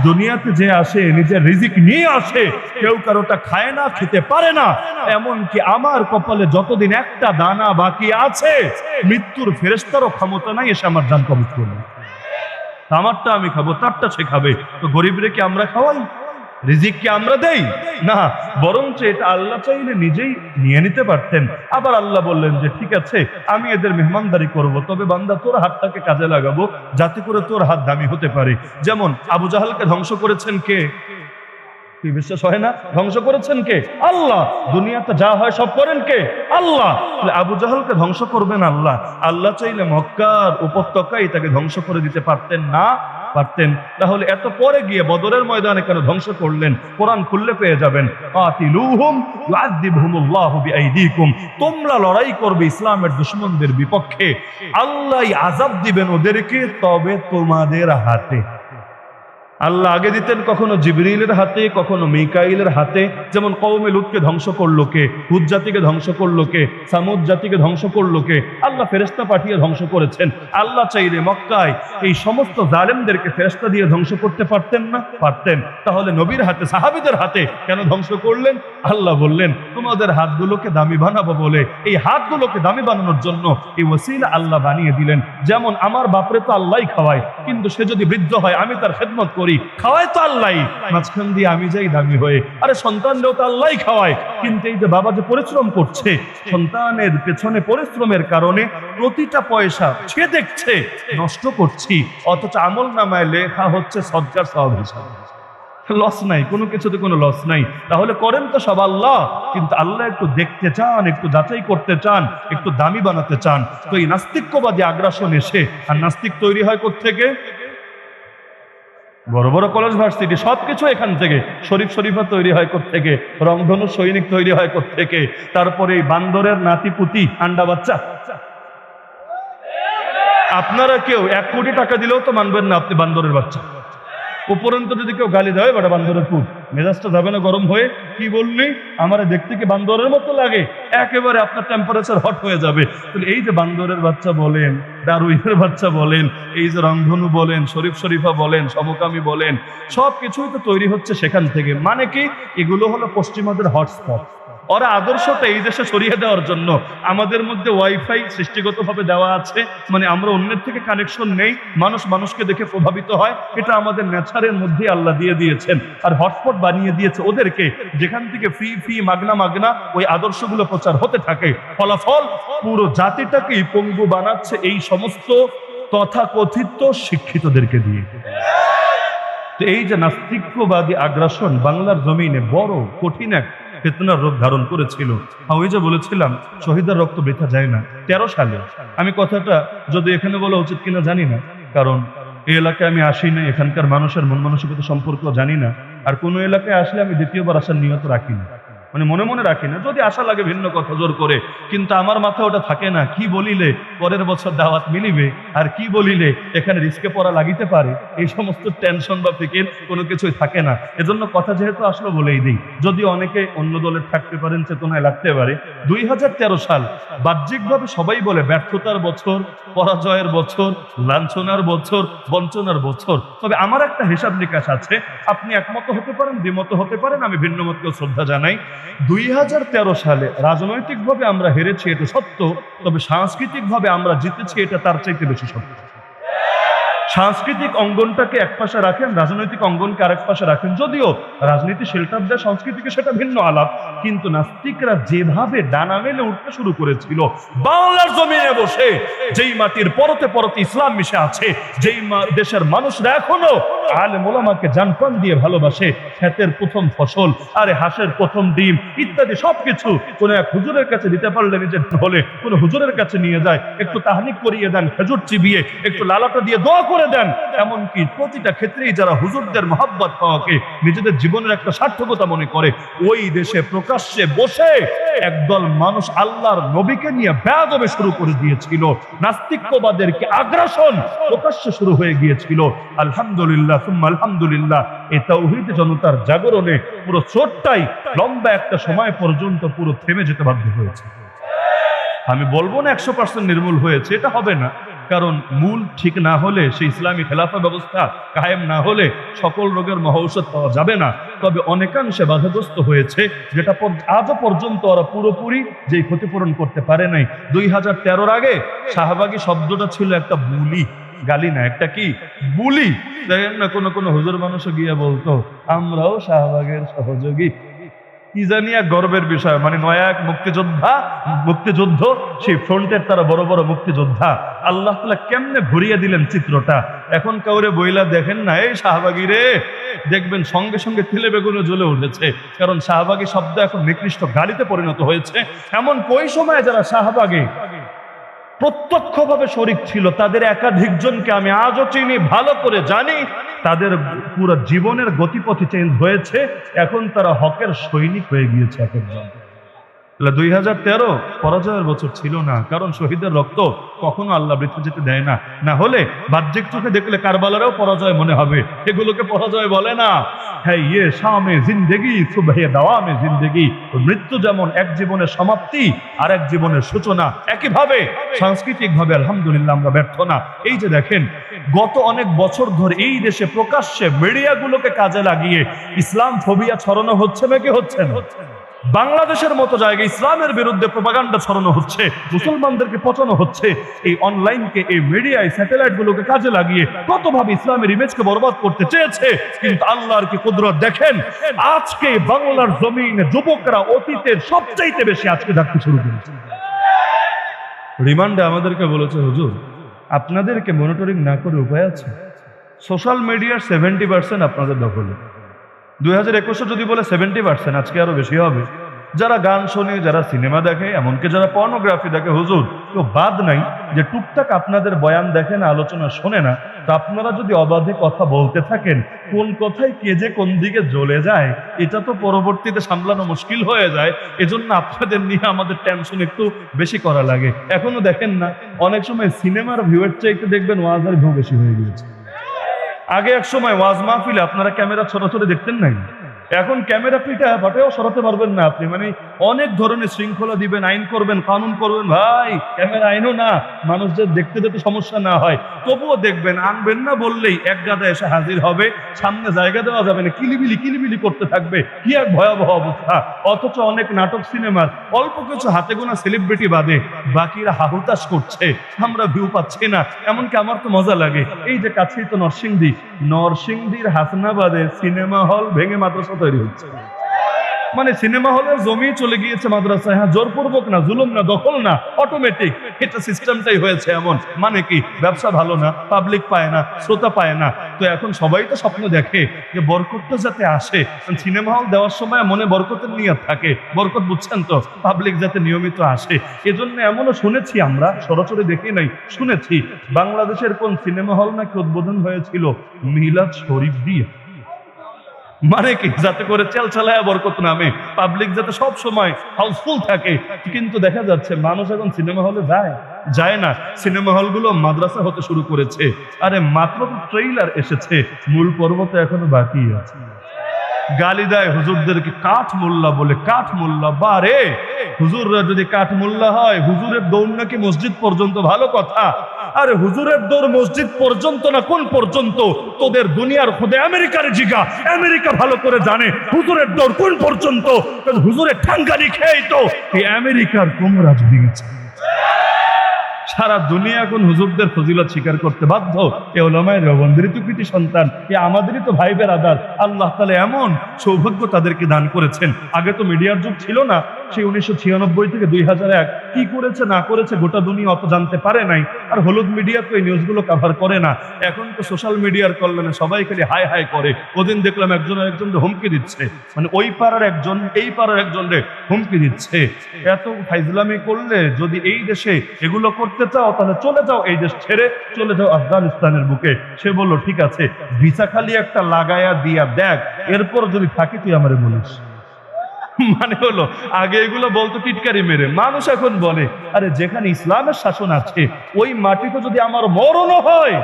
দুনিয়াতে যে আসে নিজের রিজিক নিয়ে আসে, কেউ কারোটা খায় না, খেতে পারে না। এমনকি আমার কপালে যতদিন একটা দানা বাকি আছে, মৃত্যুর ফেরেশতারও ক্ষমতা নাই এসে আমার জান কবজ করবে। আমারটা আমি খাবো, তারটা সে খাবে। তো গরিবরে কি আমরা খাওয়াই? রিজিক কি আমরা দেই? না, বরঞ্চ এটা আল্লাহ চাইলে নিজেই নিয়ে নিতে পারতেন। আবার আল্লাহ বললেন যে ঠিক আছে, আমি এদের মেহমানদারি করব, তবে বান্দা তোর হাতটাকে কাজে লাগাবো, যাতে করে তোর হাত দামি হতে পারে। যেমন আবু জাহালকে ধ্বংস করেছেন কে? কি বিশ্বাস হয় না? ধ্বংস করেছেন কে? আল্লাহ। দুনিয়াতে যা হয় সব করেন কে? আল্লাহ। আবু জাহালকে ধ্বংস করবেন আল্লাহ। আল্লাহ চাইলে মক্কার উপত্যকায় তাকে ধ্বংস করে দিতে পারতেন না? পারতেন। তাহলে এত পরে গিয়ে বদরের ময়দানে কেন ধ্বংস করলেন? কোরআন খুললে পেয়ে যাবেন, কাতিলুহুম ইউআযিবহুমুল্লাহু বিআইদিকুম, তোমরা লড়াই করবে ইসলামের দুশমনদের বিপক্ষে, আল্লাহ আযাব দিবেন ওদেরকে, তবে তোমাদের হাতে। আল্লাহ আগে দিতেন কখনো জিবরিলের হাতে, কখনো মিকাইলের হাতে। যেমন কওমে লুতকে ধ্বংস করলো কে? হুদ জাতিকে ধ্বংস করলো কে? সামুদ জাতিকে ধ্বংস করলো কে? আল্লাহ ফেরেশতা পাঠিয়ে ধ্বংস করেছেন। আল্লাহ চাইলে মক্কায় এই সমস্ত জালেমদেরকে ফেরেশতা দিয়ে ধ্বংস করতে পারতেন না? পারতেন। তাহলে নবীর হাতে, সাহাবীদের হাতে কেন ধ্বংস করলেন? আল্লাহ বললেন তোমাদের হাতগুলোকে দামি বানাবো বলে। এই হাতগুলোকে দামি বানানোর জন্য এই ওসিলা আল্লাহ বানিয়ে দিলেন। যেমন আমার বাপরে তো আল্লাহই খাওয়ায়, কিন্তু সে যদি বৃদ্ধ হয় আমি তার খেদমত করি, খাওয়ায় তো আল্লাহই, মাঝখান দিয়ে আমি যাই দামি হয়ে। আরে সন্তানরাও তো আল্লাহই খাওয়ায়, কিন্তু এই যে বাবা যে পরিশ্রম করছে, সন্তানের পেছনে পরিশ্রমের কারণে প্রতিটা পয়সা সে দেখছে নষ্ট করছি, অথচ আমল নামায় লেখা হচ্ছে সদকার সওয়াব হিসাবে। লস নাই, কোনো কিছুতে কোনো লস নাই। তাহলে করেন তো সব আল্লাহ, কিন্তু আল্লাহ একটু দেখতে চান, একটু যাচাই করতে চান, একটু দামি বানাতে চান। তো এই নাস্তিক্যবাদী আগ্রাসন এসে, আর নাস্তিক তৈরি হয় কোত্থেকে? বড় বড় কলেজ ভার্সিটি সবকিছু এখান থেকে। শরীফ শরীফা তৈরি হয় কোত্থেকে? রংধনু সৈনিক তৈরি হয় কোত্থেকে? তারপরে এই বান্দরের নাতিপুতি আন্ডা বাচ্চা। আপনারা কেউ 1 কোটি টাকা দিলেও তো মানবেন না আপনি বান্দরের বাচ্চা। উপরন্ত যদি কেউ গালি দেয়, বেটা বান্দরের পুত, মেজাজটা যাবে না গরম হয়ে? কি বললি, আমার দেখতে কি বান্দরের মতো লাগে? একেবারে আপনার টেম্পারেচার হট হয়ে যাবে। তাহলে এই যে বান্দরের বাচ্চা বলেন, ডারউইনের বাচ্চা বলেন, এই যে রংধনু বলেন, শরীফ শরীফা বলেন, সমকামী বলেন, সব কিছুই তো তৈরি হচ্ছে সেখান থেকে। মানে কি, এগুলো হলো পশ্চিমাদের হটস্পট। ওরা আদর্শটা এই দেশে সরিয়ে দেওয়ার জন্য আমাদের মধ্যে ওয়াইফাই সৃষ্টিগতভাবে দেওয়া আছে, মানে আমরা অন্যের থেকে কানেকশন নেই, মানুষ মানুষকে দেখে প্রভাবিত হয়, এটা আমাদের নেচারের মধ্যে আল্লাহ দিয়ে দিয়েছেন। আর হটস্পট বানিয়ে দিয়েছে ওদেরকে, যেখান থেকে ফ্রি ফ্রি মাগনা মাগনা ওই আদর্শগুলো প্রচার হতে থাকে। ফলাফল পুরো জাতিটাকেই পঙ্গু বানাচ্ছে এই সমস্ত তথাকথিত শিক্ষিতদেরকে দিয়ে। তো এই যে নাস্তিক্যবাদী আগ্রাসন বাংলার জমিনে বড় কঠিন এক ফিতনার রূপ ধারণ করেছিল। ওই যে বলেছিলাম শহীদের রক্ত বৃথা যায় না। 13 সালে আমি কথাটা যদি এখানে বলা উচিত কিনা জানি না, কারণ এই এলাকায় আমি আসি না, এখানকার মানুষের মন মানসিকতা সম্পর্ক জানি না। আর কোনো এলাকায় আসলে আমি দ্বিতীয়বার আসার নিয়ত রাখি না, মানে মনে মনে রাখি না। যদি আশা লাগে ভিন্ন কথা জোর করে, কিন্তু আমার মাথা ওটা থাকে না। কি বলিলে পরের বছর দাওয়াত মিলিবে, আর কি বলিলে এখানে রিস্কে পড়া লাগিতে পারে, এই সমস্ত টেনশন বা ফিকির কোনো কিছুই থাকে না। এজন্য কথা যেহেতু আসলো বলেই দিই, যদি অনেকে অন্য দলের থাকতে পারেন, চেতনায় লাগতে পারে। 2013 সাল বাহ্যিকভাবে সবাই বলে ব্যর্থতার বছর, পরাজয়ের বছর, লাঞ্ছনার বছর, বঞ্চনার বছর। তবে আমার একটা হিসাব নিকাশ আছে, আপনি একমত হতে পারেন, দ্বিমত হতে পারেন, আমি ভিন্ন মতকেও শ্রদ্ধা জানাই। 2013 সালে রাজনৈতিকভাবে আমরা হেরেছি, এটা সত্য, তবে সাংস্কৃতিকভাবে আমরা জিতেছি, এটা তার চাইতে বেশি সত্য। সাংস্কৃতিক অঙ্গনটাকে এক পাশে রাখেন, রাজনৈতিক অঙ্গনকে আরেক পাশে রাখেন। যদিও রাজনীতি শেল্টার দেয় সংস্কৃতিকে, সেটা ভিন্ন আলাপ, কিন্তু নাস্তিকরা যেভাবে ডানা মেলে উঠতে শুরু করেছিল বাংলার জমিনে বসে, যেই মাটির পরতে পরতে ইসলাম মিশে আছে, যেই দেশের মানুষরা এখনো আলেম ওলামাকে জানপ্রাণ দিয়ে ভালোবাসে, ক্ষেতের প্রথম ফসল, আরে হাঁসের প্রথম ডিম ইত্যাদি সবকিছু কোন এক হুজুরের কাছে দিতে পারলে নিজের হলে কোন হুজুরের কাছে নিয়ে যায়, একটু তাহনিক করিয়ে দেন, খেজুর চিবিয়ে একটু লালাটা দিয়ে দোয়া করে দেন। এমনকি প্রতিটা ক্ষেত্রেই যারা হুজুরদের মহব্বত পাওয়াকে নিজেদের জীবনের একটা সার্থকতা মনে করে, ওই দেশে প্রকাশ্যে বসে একদল মানুষ আল্লাহর নবীকে নিয়ে বেয়াদবি শুরু করে দিয়েছিল। নাস্তিক্যবাদেরকে আগ্রাসন প্রকাশ্যে শুরু হয়ে গিয়েছিল। আলহামদুলিল্লাহ সুম্মা আলহামদুলিল্লাহ, এই তাওহীদ জনতার জাগরণে পুরো চোটটাই লম্বা একটা সময় পর্যন্ত পুরো থেমে যেতে বাধ্য হয়েছে। আমি বলবো না 100% নির্মূল হয়েছে, এটা হবে না, কারণ মূল ঠিক না হলে, সেই ইসলামী খেলাফা ব্যবস্থা কায়েম না হলে সকল রোগের মহৌষধ পাওয়া যাবে না। তবে অনেকাংশে বাধাগ্রস্ত হয়েছে, যেটা আজও পর্যন্ত ওরা পুরোপুরি যেই ক্ষতিপূরণ করতে পারে নাই। 2013 আগে শাহবাগী শব্দটা ছিল একটা বুলি, গালি না, একটা কি বুলি। দেখেন না, কোন হুজুর মানুষও গিয়ে বলতো আমরাও শাহবাগের সহযোগী। কি জানি এক গর্বের বিষয়, মানে নয়া এক মুক্তিযুদ্ধ, সেই ফ্রন্টের তারা বড় বড় মুক্তিযোদ্ধা। আল্লাহ তাআলা কেমনে ভরিয়ে দিলেন চিত্রটা। এখন কাউরে বইলা দেখেন না এই শাহবাগী রে, দেখবেন সঙ্গে সঙ্গে তেলে বেগুনে জ্বলে উঠেছে, কারণ শাহবাগী শব্দ এখন নিকৃষ্ট গালিতে পরিণত হয়েছে। এমন ওই সময় যারা শাহবাগী প্রত্যক্ষভাবে শরীক ছিল, তাদের একাধিক জনকে আমি আজও চিনি, ভালো করে জানি। তাদের পুরো জীবনের গতিপথই চেঞ্জ হয়েছে, এখন তারা হকের সৈনিক হয়ে গিয়েছে এক একজন। 2013 পরাজয়ের বছর ছিল না, কারণ শহীদের রক্ত কখনো আল্লাহ বৃথা যেতে দেয় না। না হলে বাহ্যিক চোখে দেখলে কারবালারও পরাজয় মনে হবে, এগুলোকে পরাজয় বলে না। হ্যাঁ, ইয়ে শামে জিন্দেগি সুবহে দাওয়ামে জিন্দেগি। মৃত্যু যেমন এক জীবনের সমাপ্তি আর এক জীবনের সূচনা, একইভাবে সাংস্কৃতিক ভাবে আলহামদুলিল্লাহ আমরা ব্যর্থ না। এই যে দেখেন, গত অনেক বছর ধরে এই দেশে প্রকাশ্যে মিডিয়াগুলোকে কাজে লাগিয়ে ইসলাম ফোবিয়া ছড়ানো হচ্ছে নাকি হচ্ছে না? বাংলাদেশের মতো জায়গায় ইসলামের বিরুদ্ধে প্রোপাগান্ডা ছড়ানো হচ্ছে, মুসলমানদেরকে পচানো হচ্ছে। এই অনলাইনকে, এই মিডিয়ায় স্যাটেলাইট গুলোকে কাজে লাগিয়ে কতভাবে ইসলামের ইমেজকে বরবাদ করতে চেয়েছে। কিন্তু আল্লাহর কি কুদরত দেখেন, আজকে বাংলার জমিনে যুবকরা অতীতের সবচাইতে বেশি আজকে থাকতে শুরু করেছে। রিমান্ডে আমাদেরকে বলেছে, হুজুর আপনাদেরকে মনিটরিং না করে উপায় আছে? সোশ্যাল মিডিয়ার 70% আপনাদের দখলে। 2021 যদি বলে 70%, আজকে আরো বেশি হবে। যারা গান শোনে, যারা সিনেমা দেখে, এমনকি যারা পর্নোগ্রাফি দেখে, হুজুর কেউ বাদ নাই যে টুকটাক আপনাদের বয়ান দেখে না, আলোচনা শোনে না। তো আপনারা যদি অবাধে কথা বলতে থাকেন, কোন কথায় কে যে কোন দিকে জ্বলে যায় এটা তো পরবর্তীতে সামলানো মুশকিল হয়ে যায়। এজন্য আপনাদের নিয়ে আমাদের টেনশন একটু বেশি করা লাগে। এখনো দেখেন না, অনেক সময় সিনেমার ভিউয়ের চাইতে দেখবেন ওয়াজের ভিউ বেশি হয়ে গিয়েছে। আগে এক সময় ওয়াজ মাহফিলে আপনারা ক্যামেরা ছোট ছোট দেখতেন নাই, এখন ক্যামেরা পিঠা পাটেও সরাতে পারবেন না আপনি। মানে অনেক ধরনের শৃঙ্খলা দিবেন, আইন করবেন, কানুন করবেন। ভাই ক্যামেরা আইনও না, মানুষদের দেখতে দেখতে সমস্যা না হয়, তবুও দেখবেন। আনবেন না বললেই এক গাদা এসে হাজির হবে, সামনে জায়গা দেওয়া যাবে না, কিলিবিলি কিলিবিলি করতে থাকবে। কি এক ভয়াবহ অবস্থা। অথচ অনেক নাটক সিনেমার অল্প কিছু হাতে গোনা সেলিব্রিটি বাদে বাকিরা হাহুতাশ করছে, আমরা ভিউ পাচ্ছি না। এমনকি আমার তো মজা লাগে, এই যে কাছেই তো নরসিংদীর হাসনাবাদে সিনেমা হল ভেঙে মাদ্রাসা তৈরি হচ্ছে। মানে সিনেমা হলের জমি চলে গিয়েছে মাদ্রাসায়। হ্যাঁ, জোরপূর্বক না, জুলুম না, দখল না, অটোমেটিক। এটা সিস্টেমটাই হয়েছে এমন। মানে কি, ব্যবসা ভালো না, পাবলিক পায় না, শ্রোতা পায় না। তো এখন সবাই তো স্বপ্ন দেখে যে বরকতটা যাতে আসে। সিনেমা হল দেওয়ার সময় মনে বরকতের নিয়ত থাকে, বরকত বুঝছেন তো, পাবলিক যাতে নিয়মিত আসে। এজন্য এমনও শুনেছি, আমরা সরাসরি দেখি নাই, শুনেছি বাংলাদেশের কোন সিনেমা হল নাকি উদ্বোধন হয়েছিল মিলাদ শরীফ দিয়ে। মানে কি, যাতে করে চেলচালায়া বরকত নামে, পাবলিক যাতে সব সময় হাউসফুল থাকে। কিন্তু দেখা যাচ্ছে মানুষ এখন সিনেমা হলে যায় না। সিনেমা হলগুলো মাদ্রাসা হতে শুরু করেছে। আরে মাত্র তো ট্রেইলার এসেছে, মূল পর্ব তো এখনো বাকি আছে। গালি দেয় হুজুরদেরকে কাঠ মোল্লা বলে। কাঠ মোল্লা, বারে হুজুররা যদি কাঠ মোল্লা হয়, হুজুরের দৌড় নাকি মসজিদ পর্যন্ত, ভালো কথা। আরে হুজুরের দৌড় মসজিদ পর্যন্ত না কোন পর্যন্ত, তোদের দুনিয়ার খুদে আমেরিকার জিগা, আমেরিকা ভালো করে জানে হুজুরের দৌড় কোন পর্যন্ত। হুজুরের ঠাঙ্গানি খেয়েই তো এই আমেরিকার কুমরাজ ভেঙেছে। সারা দুনিয়া এখন হুজুরদের ফজিলত স্বীকার করতে বাধ্য। এ ওলামায়ে দেওবন্দেরই তো কৃতি সন্তান, এ আমাদেরই তো ভাই বেরাদার। আল্লাহ তাআলা এমন সৌভাগ্য তাদেরকে দান করেছেন। আগে তো মিডিয়ার যুগ ছিল না, সেই 1996 থেকে 2001 কি করেছে না করেছে গোটা দুনিয়া অত জানতে পারে নাই। আর হলুদ মিডিয়া তো এই নিউজগুলো কভার করে না। এখন তো সোশ্যাল মিডিয়ার কল্যাণে সবাই খালি হাই হাই করে। ওদিন দেখলাম একজন আরেকজনকে হুমকি দিচ্ছে, মানে ওই পাড়ার একজন এই পাড়ার একজনকে হুমকি দিচ্ছে। এত ফাইজলামি করলে যদি এই দেশে এগুলো করতে চাও তাহলে চলে যাও, এই দেশ ছেড়ে চলে যাও আফগানিস্তানের বুকে। সে বলল ঠিক আছে, ভিসা খালি একটা লাগায়া দিয়া দেখ, এরপর যদি থাকি তুই আমারে বলিস। মানে হলো আগে এগুলো বলতো টিটকারি মেরে, মানুষ এখন বলে আরে যেখানে ইসলামের শাসন আছে ওই মাটিতে যদি আমার মরণ হয়,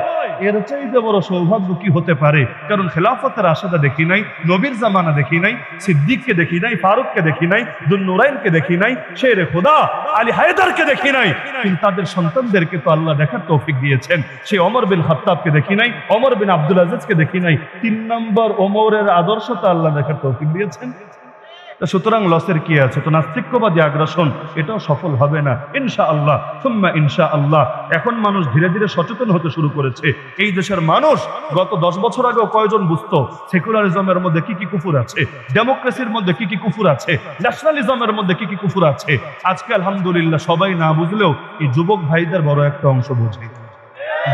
এর চাইতে বড় সৌভাগ্য কি হতে পারে? কারণ খেলাফতের আশাদা দেখি নাই, নবীর জামানা দেখি নাই, সিদ্দিককে দেখি নাই, ফারুককে দেখি নাই, দুন্নুরাইনকে দেখি নাই, শেরে খোদা আলী হায়দারকে দেখি নাই, কিন্তু তাদের সন্তানদেরকে তো আল্লাহ দেখার তৌফিক দিয়েছেন। সেই ওমর বিন খাত্তাবকে দেখি নাই, ওমর বিন আব্দুল আজিজকে দেখি নাই। 3 নম্বর ওমরের আদর্শ তো আল্লাহ দেখার তৌফিক দিয়েছেন। সুতরাং লসের কি আছে? তো নাস্তিক্যবাদী আগ্রাসন এটাও সফল হবে না ইনশাআল্লাহ, সুম্মা ইনশাআল্লাহ। এখন মানুষ ধীরে ধীরে সচেতন হতে শুরু করেছে। এই দেশের মানুষ গত 10 বছর আগেও কয়জন বুঝতো সেকুলারিজমের মধ্যে কি কি কুফুর আছে, ডেমোক্রেসির মধ্যে কি কি কুফুর আছে, ন্যাশনালিজমের মধ্যে কি কি কুফুর আছে? আজকে আলহামদুলিল্লাহ সবাই না বুঝলেও এই যুবক ভাইদের বড় একটা অংশ বোঝে।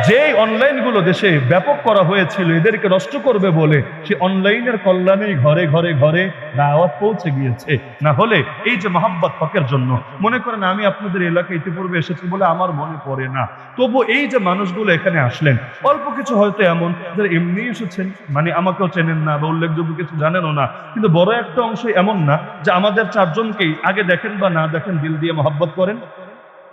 যে অনলাইনগুলো দেশে ব্যাপক করা হয়েছিল এদেরকে নষ্ট করবে বলে সে অনলাইনের কল্যাণে ঘরে ঘরে ঘরে দাওয়াত পৌঁছে গিয়েছে। না হলে এই যে মহাব্বত হকের জন্য, মনে করেন আমি আপনাদের এলাকায় ইতিপূর্বে এসেছি বলে আমার মনে পড়ে না, তবু এই যে মানুষগুলো এখানে আসলেন, অল্প কিছু হয়তো এমন যারা এমনি এসেছেন, মানে আমাকেও চেনেন না বা উল্লেখযোগ্য কিছু জানেনও না, কিন্তু বড় একটা অংশ এমন না যে আমাদের চারজনকেই আগে দেখেন বা না দেখেন দিল দিয়ে মহাব্বত করেন।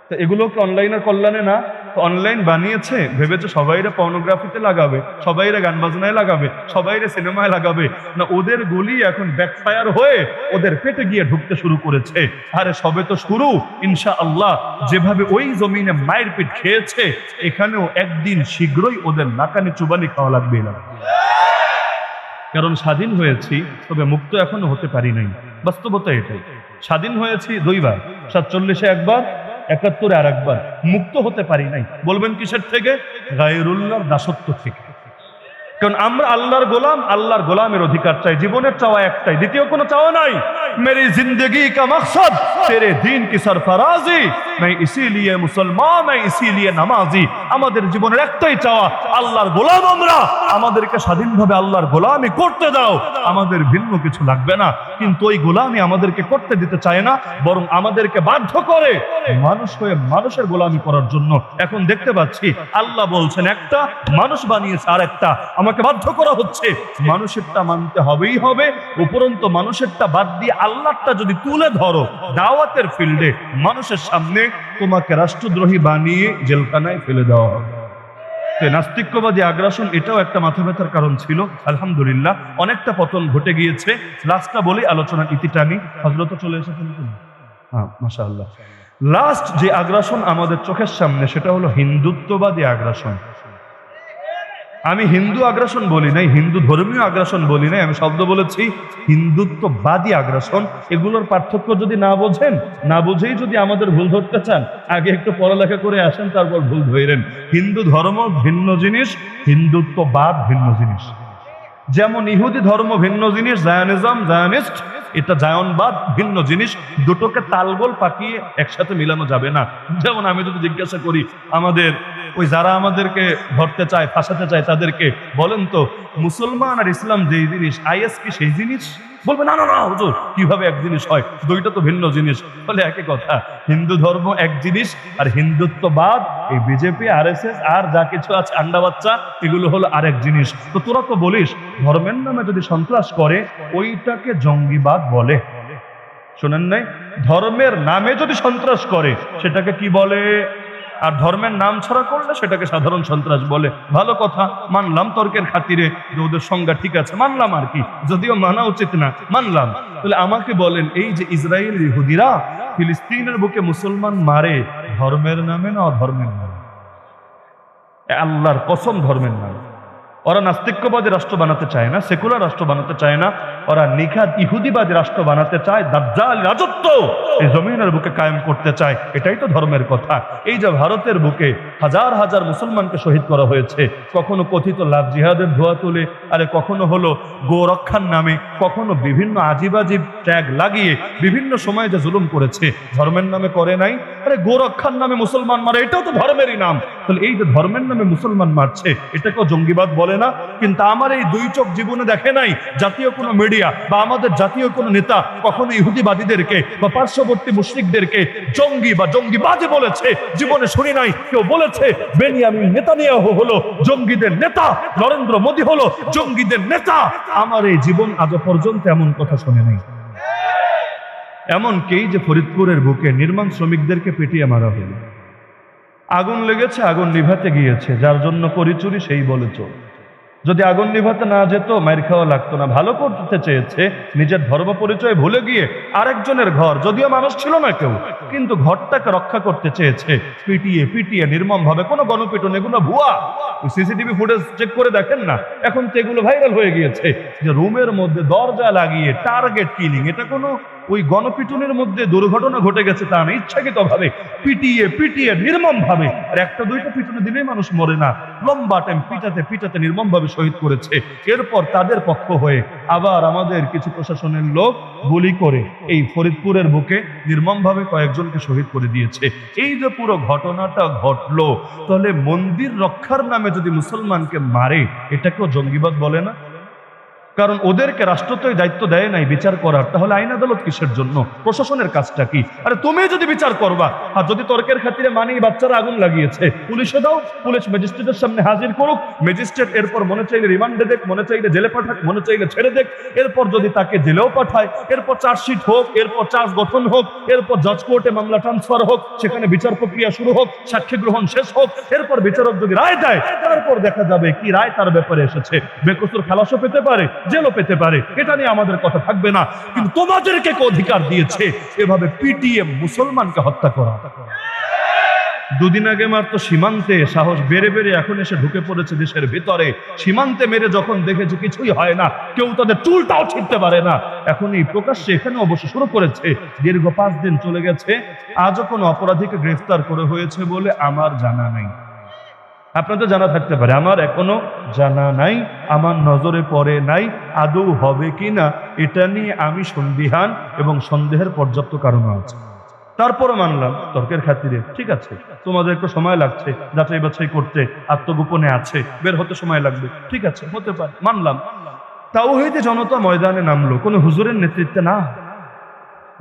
তো এগুলোকে অনলাইনের কল্যাণে না, তো অনলাইন বানিয়েছে ভেবেছে সবাইরা পর্নোগ্রাফিতে লাগাবে, সবাইরা গান বাজনায় লাগাবে, সবাইরা সিনেমায় লাগাবে, না ওদের গুলি এখন ব্যাকফায়ার হয়ে ওদের পেটে গিয়ে ঢুকতে শুরু করেছে। আরে সবে তো শুরু, ইনশাআল্লাহ যেভাবে ওই জমিনে মায়ের পিঠ খেয়েছে এখানেও একদিন শীঘ্রই ওদের নাকানি চুবানি খাওয়া লাগবে না। কারণ স্বাধীন হয়েছি তবে মুক্ত এখনো হতে পারি নাই, বাস্তবতা এটাই। স্বাধীন হয়েছি দুইবার, 47-এ একবার, 71-এ আর একবার, মুক্ত হতে পারি নাই। বলবেন কিসের থেকে? গায়রুল্লাহর দাসত্ব থেকে। কারণ আমরা আল্লাহর গোলাম, আল্লাহর গোলামের অধিকার চাই, জীবনের চাওয়া একটাই, দ্বিতীয় কোনো চাওয়া নাই। মেরি জিন্দগি কা মকসদ তেরে দ্বীন কি সরফরাজি, मैं इसीलिए मुसलमान, मैं इसीलिए নামাজি। আমাদের জীবনের একটাই চাওয়া, আল্লাহর গোলাম আমরা, আমাদেরকে স্বাধীনভাবে আল্লাহর গোলামি করতে দাও, আমাদের ভিন্ন কিছু লাগবে না। কিন্তু ওই গোলামি আমাদেরকে করতে দিতে চায় না, বরং আমাদেরকে বাধ্য করে মানুষ হয়ে মানুষের গোলামি করার জন্য। এখন দেখতে পাচ্ছি আল্লাহ বলছেন একটা, মানুষ বানিয়েছে আর একটা, আমাকে বাধ্য করা হচ্ছে মানুষেরটা মানতে হবেই হবে। উপরন্ত মানুষেরটা বাদ দিয়ে আল্লাহটা যদি তুলে ধরো দাওয়াতের ফিল্ডে মানুষের সামনে, তোমাকে রাষ্ট্রদ্রোহী বানিয়ে জেলখানায় ফেলে দেওয়া হবে। নাস্তিক্যবাদী আগ্রাসন এটাও একটা মাথা ব্যথার কারণ ছিল। আলহামদুলিল্লাহ অনেকটা পতন ঘটে গিয়েছে। লাস্টটা বলি, আলোচনার ইতি টানি, হযরত চলে এসেছেন। হ্যাঁ মাশাআল্লাহ। লাস্ট যে আগ্রাসন আমাদের চোখের সামনে সেটা হলো হিন্দুত্ববাদী আগ্রাসন। আমি হিন্দু আগ্রাসন বলি নাই, হিন্দু ধর্মীয় আগ্রাসন বলি নাই, আমি শব্দ বলেছি হিন্দুত্ববাদী আগ্রাসন। এগুলোর পার্থক্য যদি না বোঝেন, না বুঝেই যদি আমাদের ভুল ধরতে চান, আগে একটু পড়ালেখা করে আসেন, তারপর ভুল ধরেন। হিন্দু ধর্ম ভিন্ন জিনিস, হিন্দুত্ববাদ ভিন্ন জিনিস। যেমন ইহুদি ধর্ম ভিন্ন জিনিস, জায়নিজম, জায়নিস্ট, এটা জায়নবাদ ভিন্ন জিনিস। দুটোকে তালগোল পাকিয়ে একসাথে মিলানো যাবে না। যেমন আমি যদি জিজ্ঞাসা করি আমাদের ওই যারা আমাদেরকে ধরতে চায়, ফাঁসাতে চায়, তাদেরকে বলেন তো মুসলমান আর ইসলাম যেই জিনিস, আইএস কি সেই জিনিস? বলবে না না না হুজুর, কিভাবে এক জিনিস হয়, দুইটা তো ভিন্ন জিনিস। বলে একই কথা, হিন্দু ধর্ম এক জিনিস আর হিন্দুত্ববাদ, এই বিজেপি, আরএসএস আর যা কিছু আছে আন্ডা বাচ্চা, এগুলো হলো আরেক জিনিস। তো তোরা তো বলিস ধর্মের নামে যদি সন্ত্রাস করে ওইটাকে জঙ্গিবাদ বলে। শোনেন নাই? ধর্মের নামে যদি সন্ত্রাস করে সেটাকে কি বলে? আর ধর্মের নাম ছাড়া করলে সেটাকে সাধারণ সন্ত্রাস বলে। ভালো কথা, মানলাম তর্কের খাতিরে যে ওদের সংজ্ঞা ঠিক আছে, মানলাম আর কি, যদিও মানা উচিত না, মানলাম। তাহলে আমাকে বলেন, এই যে ইসরায়েল ইহুদিরা ফিলিস্তিনের বুকে মুসলমান মারে, ধর্মের নামে না অধর্মের নামে? আল্লাহর কসম ধর্মের নামে। ওরা নাস্তিক্যবাদী রাষ্ট্র বানাতে চায় না, সেকুলার রাষ্ট্র বানাতে চায় না, ওরা নিখাত ইহুদিবাদী রাষ্ট্র বানাতে চায়, দাজ্জাল রাজত্ব এই জমিনের বুকে কায়েম করতে চায়। এটাই তো ধর্মের কথা। এই যে ভারতের বুকে হাজার হাজার মুসলমানকে শহীদ করা হয়েছে, কখনো কথিত লাভ জিহাদের ধোয়া তুলে, আরে কখনো হলো গো রক্ষার নামে, কখনো বিভিন্ন আজিব আজিব ট্যাগ লাগিয়ে বিভিন্ন সময় যে জুলুম করেছে, ধর্মের নামে করে নাই? আরে গো রক্ষার নামে মুসলমান মারে, এটাও তো ধর্মেরই নাম। তাহলে এই যে ধর্মের নামে মুসলমান মারছে, এটাকেও জঙ্গিবাদ বলে না? কিন্তু আমার এই দুই চোখ জীবনে দেখে নাই জাতীয় কোনো মিডিয়া বা আমাদের জাতীয় কোনো নেতা কখনো ইহুদিবাদীদেরকে বা পার্শ্ববর্তী মুশরিকদেরকে জঙ্গি বা জঙ্গিবাদী বলেছে। জীবনে শুনি নাই কেউ বলেছে বেনিয়ামিন নেতানিয়াহু হলো জঙ্গিদের নেতা, নরেন্দ্র মোদী হলো জঙ্গিদের নেতা। আমার এই জীবন আজ পর্যন্ত এমন কথা শুনে নাই। এমনকি যে ফরিদপুরের বুকে নির্মাণ শ্রমিকদেরকে পিটিয়ে মারা হলো, আগুন লেগেছে, আগুন নিভাতে গিয়েছে, যার জন্য করিচুরি সেই বলেছ। যদি আগুন নিভাতে না যেত মাইর খাওয়া লাগতো না। ভালো করতে চেয়েছে, নিজের ধর্ম পরিচয় ভুলে গিয়ে আরেকজনের ঘর, যদিও মানুষ ছিল না কেউ, কিন্তু ঘরটাকে রক্ষা করতে চেয়েছে, পিটিয়ে পিটিয়ে নির্মম ভাবে। কোনো গণপিটন, এগুলো ভুয়া। সিসিটিভি ফুটেজ চেক করে দেখেন না, এখন তো এগুলো ভাইরাল হয়ে গিয়েছে যে রুমের মধ্যে দরজা লাগিয়ে টার্গেট কিলিং। এটা কোনো ওই গণপিটুনের মধ্যে দুর্ঘটনা ঘটে গেছে তা না, ইচ্ছাকৃতভাবে পিটিয়ে পিটিয়ে নির্মম ভাবে, আর একটা দুইটা পিটুনে দিলেই মানুষ মরে না, লম্বা টাইম পিটাতে পিটাতে নির্মম ভাবে শহীদ করেছে। এরপর তাদের পক্ষ হয়ে আবার আমাদের কিছু প্রশাসনের লোক গুলি করে এই ফরিদপুরের বুকে নির্মম ভাবে কয়েকজনকে শহীদ করে দিয়েছে। এই যে পুরো ঘটনাটা ঘটলো, তাহলে মন্দির রক্ষার নামে যদি মুসলমানকে মারে, এটাকেও জঙ্গিবাদ বলে না? কারণ ওদেরকে রাষ্ট্র তো দায়িত্ব দেয় নাই বিচার করার, তাহলে আইন আদালত কিসের জন্য? প্রশাসনের কাজটা কি? আরে তুমি যদি বিচার করবা, আর যদি তর্কের খাতিরে মানি বাচ্চারা আগুন লাগিয়েছে, পুলিশে দাও, পুলিশ ম্যাজিস্ট্রেটের সামনে হাজির করুক, ম্যাজিস্ট্রেট এরপর মনে চাইলে রিমান্ডে দেখ, মনে চাইলে জেলে পাঠাক, মনে চাইলে ছেড়ে দেখ, এরপর যদি তাকে জেলেও পাঠায়, এরপর চার্জশিট হোক, এরপর চার্জ গঠন হোক, এরপর জজ কোর্টে মামলা ট্রান্সফার হোক, সেখানে বিচার প্রক্রিয়া শুরু হোক, সাক্ষী গ্রহণ শেষ হোক, এরপর বিচারক যদি রায় দেয়, তারপর দেখা যাবে কি রায় তার ব্যাপারে এসেছে। বেকসুর খালাসও পেতে পারে, জেলও পেতে পারে, এটা নিয়ে আমাদের কথা থাকবে না। কিন্তু তোমাদেরকে কে অধিকার দিয়েছে এভাবে পিটিয়ে মুসলমানকে হত্যা করা? দুদিন আগে মাত্র সীমান্তে সাহস বেড়ে বেড়ে এখন এসে ঢুকে পড়েছে দেশের ভিতরে। সীমান্তে মেরে যখন দেখেছে কিছুই হয় না, কেউ তাদের চুলটাও ছিঁড়তে পারে না, এখন এই প্রকাশ্যে এখানে অবশ্য শুরু করেছে। দীর্ঘ 5 দিন চলে গেছে, আজও কোনো অপরাধীকে গ্রেফতার করে হয়েছে বলে আমার জানা নাই। আপনাদের জানা থাকতে পারে, আমার এখনো জানা নাই, আমার নজরে পড়ে নাই। আদৌ হবে কিনা এটা নিয়ে আমি সন্দিহান, এবং সন্দেহের পর্যাপ্ত কারণও আছে। তারপরও মানলাম তর্কের খাতিরে, ঠিক আছে তোমাদের একটু সময় লাগছে যাচাই বাছাই করতে, আত্মগোপনে আছে, বের হতে সময় লাগবে, ঠিক আছে হতে পারে, মানলাম। তাওহীদে জনতা ময়দানে নামলো কোনো হুজুরের নেতৃত্বে না,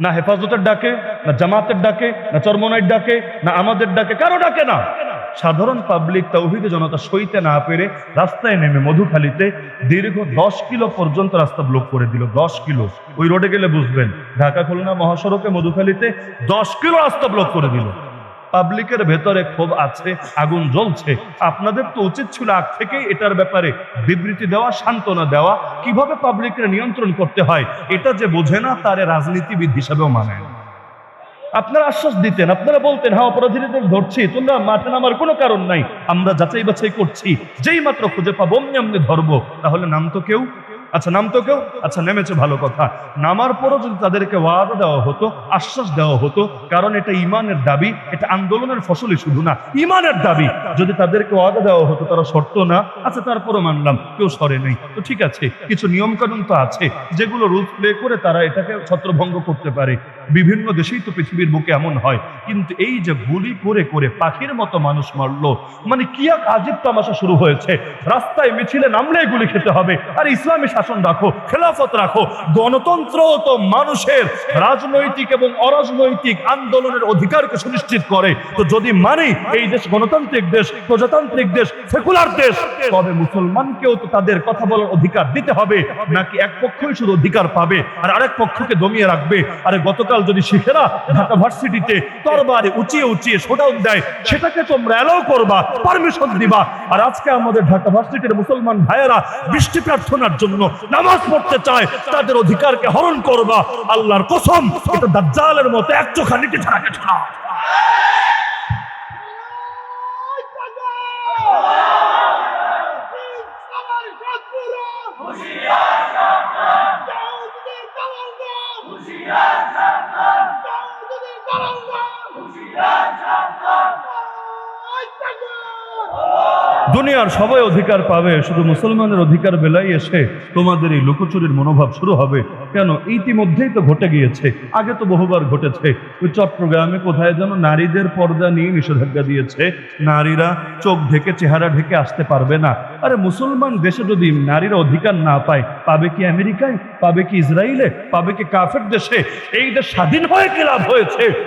না হেফাজতের ডাকে, না জামাতের ডাকে, না চরমনাইর ডাকে, না আমাদের ডাকে, কারো ডাকে না। সাধারণ পাবলিক তাওহীদে জনতা সইতে না পেরে রাস্তায় নেমে মধুখালীতে দীর্ঘ 10 কিলো পর্যন্ত রাস্তা ব্লক করে দিল। 10 কিলো, ওই রোডে গেলে বুঝবেন, ঢাকা খুলনা মহাসড়কে মধুখালীতে 10 কিলো রাস্তা ব্লক করে দিল। পাবলিকের ভেতরে ক্ষোভ আছে, আগুন জ্বলছে। আপনাদের তো উচিত ছিল আগ থেকেই এটার ব্যাপারে বিবৃতি দেওয়া, সান্ত্বনা দেওয়া, কিভাবে পাবলিকের নিয়ন্ত্রণ করতে হয় এটা যে বোঝে না তারে রাজনীতিবিদ হিসাবেও মানে না। আপনারা আশ্বাস দিতেন, আপনারা বলতেন হ্যাঁ অপরাধীদের ধরছি, তোমরা মাঠে নামার কোনো কারণ নাই, আমরা যাচাই বাছাই করছি, যেই মাত্র খুঁজে পাবো অমনি অমনি ধরবো। তাহলে নাম তো কেউ, আচ্ছা নাম তো কেউ, আচ্ছা নেমেছে ভালো কথা। নামার পরও যদি তাদেরকে ওয়াদা দেওয়া হতো, আশ্বাস দেওয়া হতো, কারণ এটা ইমানের দাবি, এটা আন্দোলনের ফসলই শুধু না, ইমানের দাবি। যদি তাদেরকে ওয়াদা দেওয়া হতো তারা শর্ত না, আচ্ছা তারপরও মানলাম কেউ সরে নেই, তো ঠিক আছে কিছু নিয়ম কানুন তো আছে যেগুলো রুল প্লে করে তারা এটাকে ছত্রভঙ্গ করতে পারে। বিভিন্ন দেশেই তো পৃথিবীর বুকে এমন হয়। কিন্তু এই যে গুলি করে করে পাখির মতো মানুষ মারলো, মানে কি এক আজীব তামাশা শুরু হয়েছে। রাস্তায় মিছিলে নামলেই গুলি খেতে হবে, আর ইসলামী শাসন রাখো, খেলাফত রাখো। গণতন্ত্র তো মানুষের রাজনৈতিক এবং অরাজনৈতিক আন্দোলনের অধিকারকে সুনিশ্চিত করে। তো যদি মানি এই দেশ গণতান্ত্রিক দেশ, প্রজাতান্ত্রিক দেশ, সেকুলার দেশ, তবে মুসলমানকেও তো তাদের কথা বলার অধিকার দিতে হবে। নাকি এক পক্ষই শুধু অধিকার পাবে আর আরেক পক্ষকে দমিয়ে রাখবে? আরে গতকাল যদি শিখেরা ঢাকা ভার্সিটিতে তরবারে উঁচিয়ে উঁচিয়ে শোডাউন দেয়, সেটাকে তোমরা অ্যালাউ করবা, পারমিশন দিবা। আর আজকে আমাদের ঢাকা ভার্সিটির মুসলমান ভাইয়েরা বৃষ্টি প্রার্থনার জন্য নামাজ পড়তে চায়, তাদের অধিকারকে হরণ করবা। আল্লাহর কসম, এটা দাজ্জালের মতো এক চোখা নিতে ছাড়া কিছু না। দুনিয়ার সবাই অধিকার পাবে, শুধু মুসলমানের অধিকার বেলায় এসে তোমাদের এই লুকোচুরির মনোভাব শুরু হবে কেন? ইতিমধ্যেই তো ঘটে গিয়েছে, আগে তো বহুবার ঘটেছে। ওই চট্টগ্রামে কোথায় যেন নারীদের পর্দা নিয়ে নিষেধাজ্ঞা দিয়েছে, নারীরা চোখ ঢেকে চেহারা ঢেকে আসতে পারবে না। আরে মুসলমান দেশে যদি নারীরা অধিকার না পায়, পাবে কি আমেরিকায়, পাবে কি ইসরায়েলে, পাবে কি কাফের দেশে? এই দেশ স্বাধীন হয়ে কি লাভ হয়েছে?